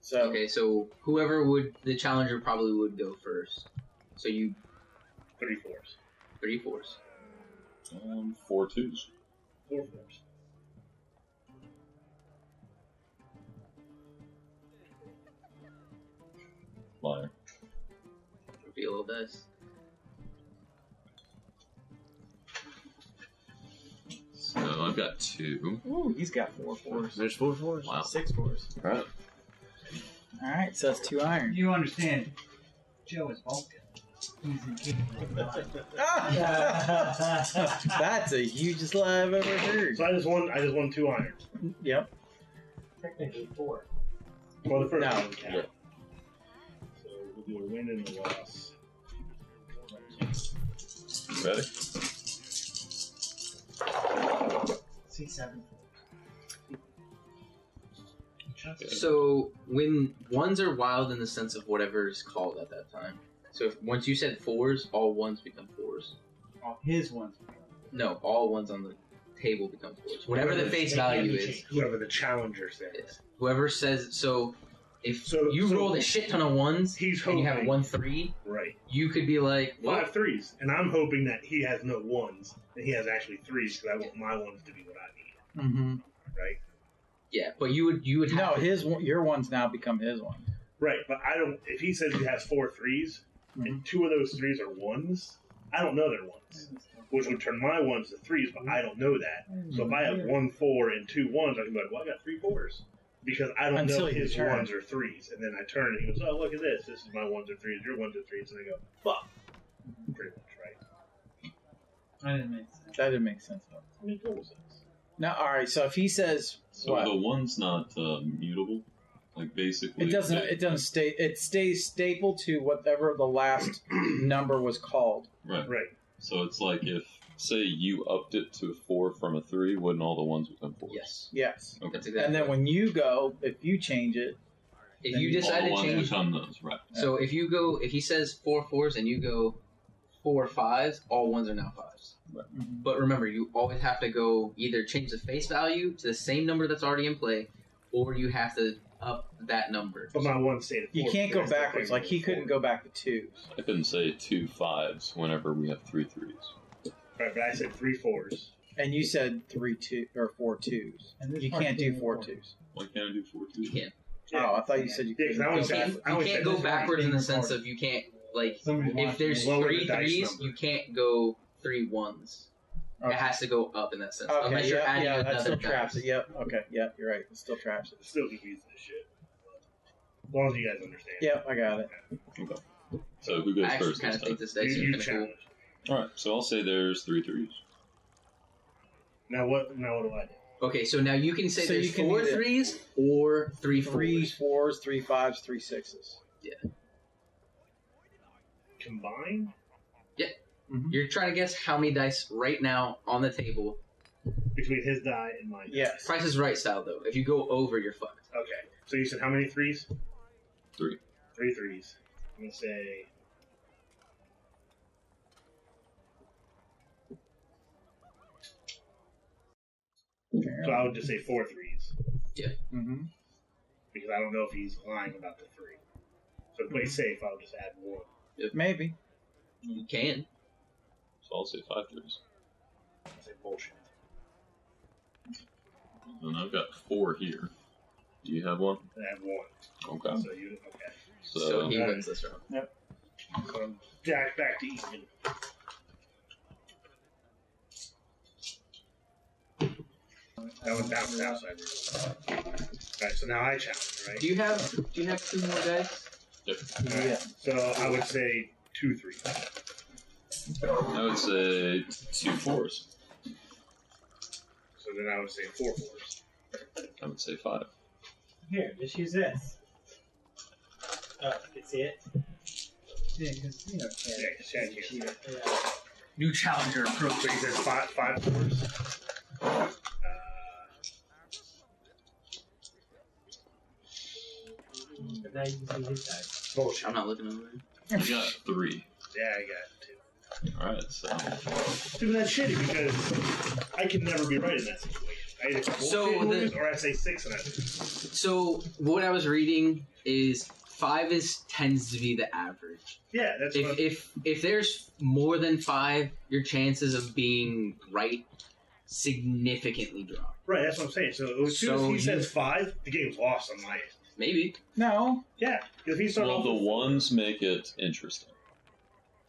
So Okay, so the challenger probably would go first. So you 3 4s. 3 4s. 4 2s. 4 4s. Liar. Reveal dice. So I've got 2. ooh, he's got 4 4s. There's 4 4s. Wow. 6 4s. All right. All right. So that's 2 iron. You understand, Joe is Vulcan. He's incapable of lying. That's the hugest lie I've ever heard. So I just won 2 iron. Yep. Technically 4. Well, the first No. one didn't count. So we'll do a win and a loss. Ready? 6 7. So when ones are wild in the sense of whatever is called at that time. So if once you said 4s, all 1s become 4s. All his ones. No, all 1s on the table become 4s. Whatever the face value is. Whoever the challenger says. Whoever says so. If So- you so rolled a shit ton of 1s He's and you have hoping. 1 3, Right. you could be like, well, 5 3s. And I'm hoping that he has no 1s and he has actually 3s because I want my 1s to be what I need. Mm-hmm. Right? yeah, but you would No, have your ones now become his one. Right. But I don't. If he says he has 4 3s and 2 of those 3s are 1s, I don't know they're 1s. which would turn my 1s to 3s, but I don't know that. So if I have 1 4 and 2 1s, I can be like, well, I got 3 4s. Because I don't know his 1s or 3s. And then I turn and he goes, oh, look at this. This is my 1s or 3s, your 1s or 3s. And I go, fuck. Pretty much, right? That didn't make sense. I mean, total sense. Now, all right. So if he says So what? the 1's not mutable. Like basically, It doesn't. It doesn't stay. It stays staple to whatever the last number was called. Right. Right. So it's like if, say, you upped it to a 4 from a 3, wouldn't all the 1s become 4s? Yes. Yes. Okay. That's exactly And then right. when you go, if you change it, If you then decide all the to 1s change... become those, right? So if you go... If he says 4 4s and you go 4 5s, all 1s are now 5s. Right. But remember, you always have to go either change the face value to the same number that's already in play, or you have to up that number. But my 1 stayed at 4. you can't go because I still backwards. played Like he with couldn't 4. go back to 2s. I couldn't say 2 5s whenever we have 3 3s. Right, but I said 3 4s. And you said 3 2 or 4 2s. And this You part can't do came 4 before. 2s. Why can't I do 4 2? You can't. Oh, I thought you said you Yeah, could. 'cause I You always can't, said- I you always can't said go this backwards in the being sense recorded. of you can't, like, Somebody if watched there's me. Lower 3 the dice 3s, number. you can't go 3 1s. It has to go up in that sense. Okay, Unless you're adding yeah, that another still traps dice. it. Yep. Okay. Yep. You're right. It still traps it. Still confused this shit. As long as you guys understand. Yep. I got it. Okay. So who goes I actually first kind this of think time? this dice is You kind of cool. challenge. Alright, so I'll say there's 3 3s. Now what do I do? Okay, so now you can say So there's you can 4 either- 3s or 3 3 4s. 4s, 3 5s, 3 6s. Combine? You're trying to guess how many dice right now on the table. Between his die and mine. Yes. Price is Right style, though. If you go over, you're fucked. Okay. So you said how many 3s? 3. 3 3s. I'm going to say... So I would just say 4 3s. Mm-hmm. Because I don't know if he's lying about the 3. So to play safe, I'll just add 1. Maybe. You can. So I'll say 5 3s. I'll say bullshit. And I've got 4 here. Do you have 1? I have 1. Okay. So you... Okay. So he Alright. wins this round. So I'm back to even. That was down for the outside room. Alright, so now I challenge, right? Do you have 2 more dice? Yep. Alright, so I would say 2 3s. I would say 2 4s. So then I would say 4 4s. I would say 5. Here, just use this. Oh, you can see it? Yeah, because, you know, Yeah, Chad can't. Yeah. New challenger approach. So he says 5 4s. But now you can see his dice. Bullshit. I'm not looking over it. You got 3. Yeah, I got 2. Alright, so. Dude, that's shitty because I can never be right in that situation. I either So bullshit the- or I say 6 and I lose. So what I was reading is 5 tends to be the average. Yeah, that's what If there's more than 5, your chances of being right significantly drop. Right, that's what I'm saying. So as soon as So he you- says 5, the game's lost on my end. Maybe. No. Yeah, if he starts Well, off the with 1s make it interesting.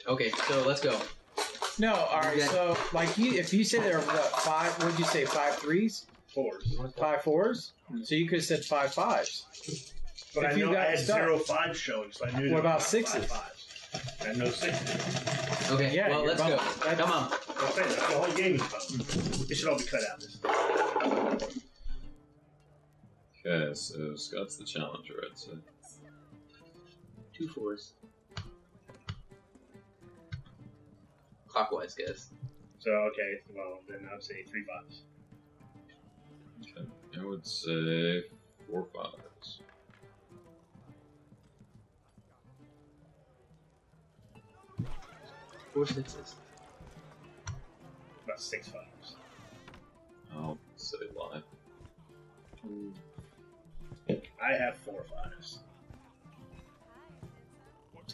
Okay, so let's go. No. All right. Okay. So, like, if you say there are what 5? What did you say? 5 3s, 4s. 5 4s. So you could have said 5 5s. But If I you know got I had stuck. 0 5 showing, so I knew What there about was 6s? 5 5s. I had no 6s. Okay, Yeah, well, you're let's go. bumped. That's- Come on. I'm saying that's the whole game is about. It should all be cut out. Okay, so Scott's the challenger, I'd say. 2 4s. Clockwise, guys. So, okay, well, then I would say 3 5s. Okay. I would say 4 5s. 4 6s. About 6 5s. I'll say lie. I have 4 5s.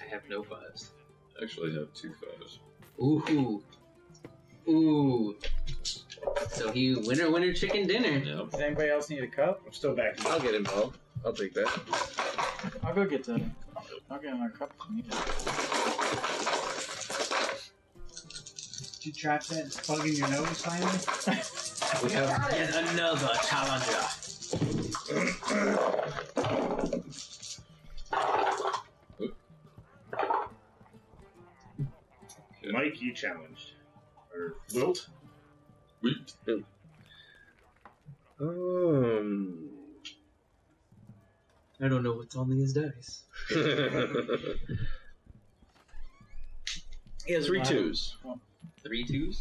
I have no 5s. I actually have 2 5s. Ooh. Ooh. So he winner chicken dinner. Yep. Does anybody else need a cup? I'm still back. I'll get involved. I'll take that. I'll go get the. I'll get another cup if you need it. Did you trap that bug in your nose finally? We have yet another challenger. Mike, you challenged. Or Wilt? Wait. I don't know what's on these dice. He has 3 2s. 3 2s?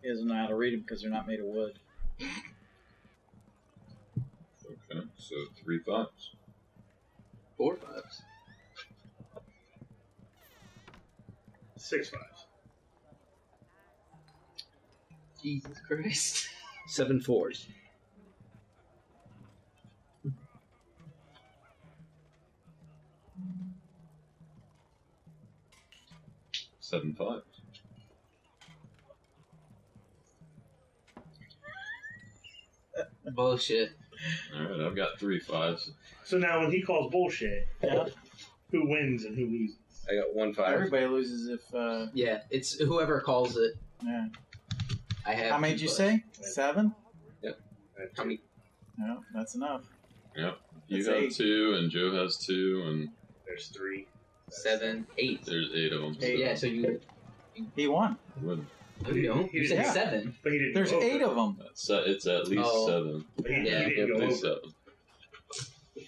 He doesn't know how to read them because they're not made of wood. Okay, so 3 5s. 4 5s. 6 5s. Jesus Christ. 7 4s. Seven 5s. Bullshit. Alright, I've got 3 5s. So now when he calls bullshit, who wins and who loses? I got 1 5. Everybody loses if. Yeah, it's whoever calls it. Yeah. I have. How many did you say? 7? How many? No, that's enough. Yep. You That's have 8. 2, and Joe has 2, and There's 3. 7, 8. there's 8 of them. So Yeah, so you. He won. would- No, you don't. He You said didn't- 7. But he didn't There's go over 8 it. of them. it's at least Oh. 7. But he, Yeah. he didn't At go least over it.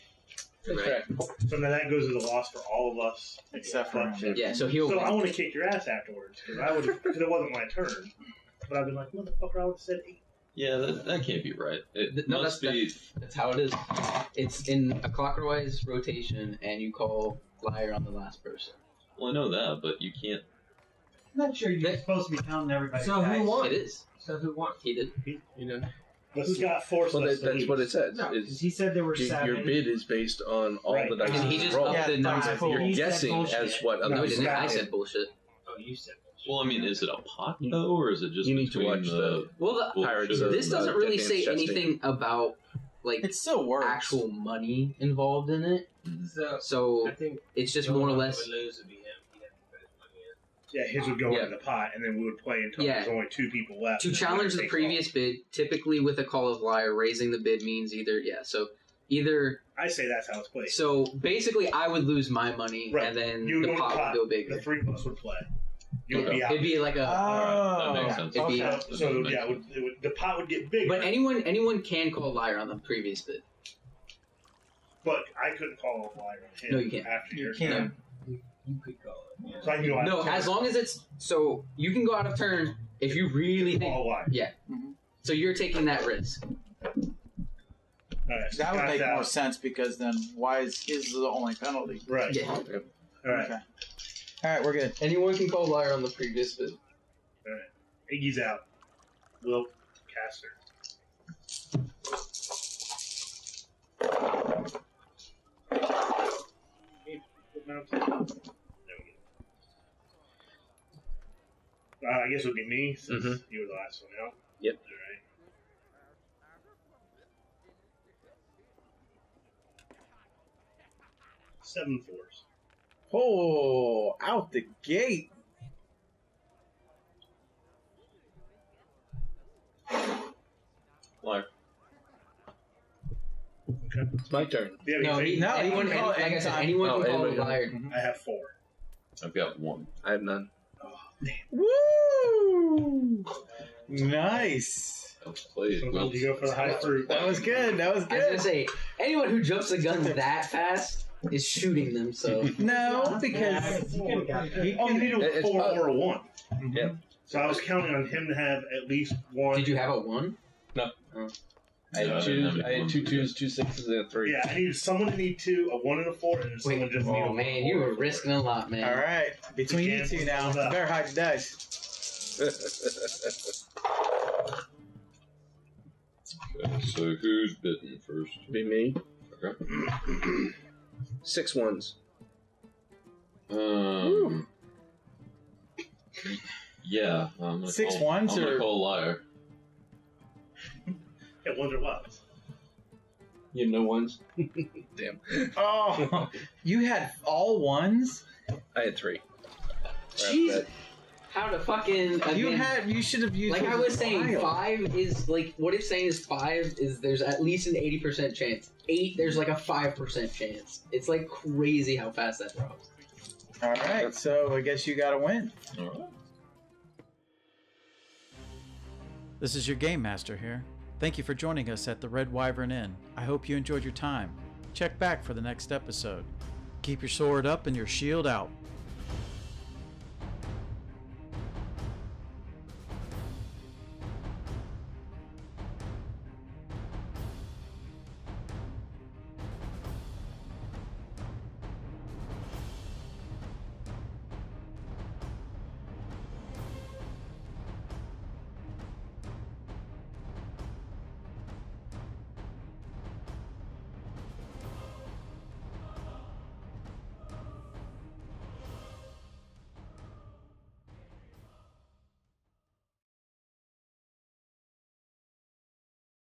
7. Right. So now that goes as a loss for all of us. Except for him. Yeah, so he'll. So I want to kick your ass afterwards because it wasn't my turn. But I've been like, motherfucker, I would have said 8. Yeah, that can't be right. It No, must be. That's how it is. It's in a clockwise rotation, and you call liar on the last person. Well, I know that, but you can't. I'm not sure you're supposed to be counting everybody's So who dice. won? It is. So who won? He did. You know? But Scott forced Well, us to that's lose. what it says. No, is He said there were your 7. bid is based on all Right. the dice And he you just roll. upped the number. cool. You're He said guessing bullshit. as what No, No, he others didn't. I Scott said did. bullshit. Oh, you said Well, I mean, is it a pot though, or is it just You need to between watch the? Well, the, Pirates Sure. of this doesn't really Death say Man's anything about like It still works. actual money involved in it. so. I So think it's just the more or only one less. that would lose would be him. He'd have to put his money in. Yeah, his would go Yeah. into the pot, and then we would play until Yeah. there's only 2 people left. To and then challenge the takes previous all. bid, typically with a call of liar, raising the bid means either either. I say that's how it's played. So basically, I would lose my money, Right. and then You would the go in the pot pot, would go bigger. The 3 of us would play. You would Okay. be out. It'd be like a. That makes Oh. sense. It'd be- Okay. So yeah, the pot would get bigger. But anyone can call liar on the previous bid. But I couldn't call a flyer on him. No, you can't. After You your can't. turn. You could call it. Yeah. So I can go out No, of turn. as long as it's so you can go out of turn if you really think. All wide. Yeah. So you're taking that risk. Alright, so That would Scott's make more out. sense because then why is his the only penalty? Right. Yeah. Alright. Okay. All right, we're good. Anyone can call liar on the previous bid. Iggy's out. Will Caster. There we go. I guess it would be me since you were the last one out. Yep. Alright. Seven 4s. Oh, out the gate. Liar. Okay. It's my turn. Yeah, No, because No, anyone. you can call it Like I said, anytime. anyone Oh, can call a anybody. liar. I have 4. I've got 1. I have none. Woo! Nice. Let's play it. Sometimes you go for the high fruit. That was good. That was I was gonna good. say anyone who jumps the gun that fast is shooting them. So No, because You could've got that. Oh, you need a It's 4 up. or a 1. Yeah. So I was counting on him to have at least 1. did you have a 1? I Yeah, I had didn't have 2. any I had ones 2 either. 2s, 2 6s, and a 3. Yeah, I needed someone to need 2, a 1 and a 4, and then someone just needed Oh man, you were risking a lot, man. all right, between you two now, you better hide your dice. Okay, so who's bitten first? Be me. Okay. 6 1s. Yeah, I'm gonna 6 call, ones I'm gonna or- call liar. Yeah, 1s or what? You have no 1s? Damn. Oh, you had all ones? I had 3. Jeez. how to fucking You should have used. like I was saying, wild. 5 is like what it's saying is 5 is there's at least an 80% chance. 8 there's like a 5% chance. It's like crazy how fast that drops. All right, so I guess you got to win. All right. This is your Game Master here. Thank you for joining us at the Red Wyvern Inn. I hope you enjoyed your time. Check back for the next episode. Keep your sword up and your shield out.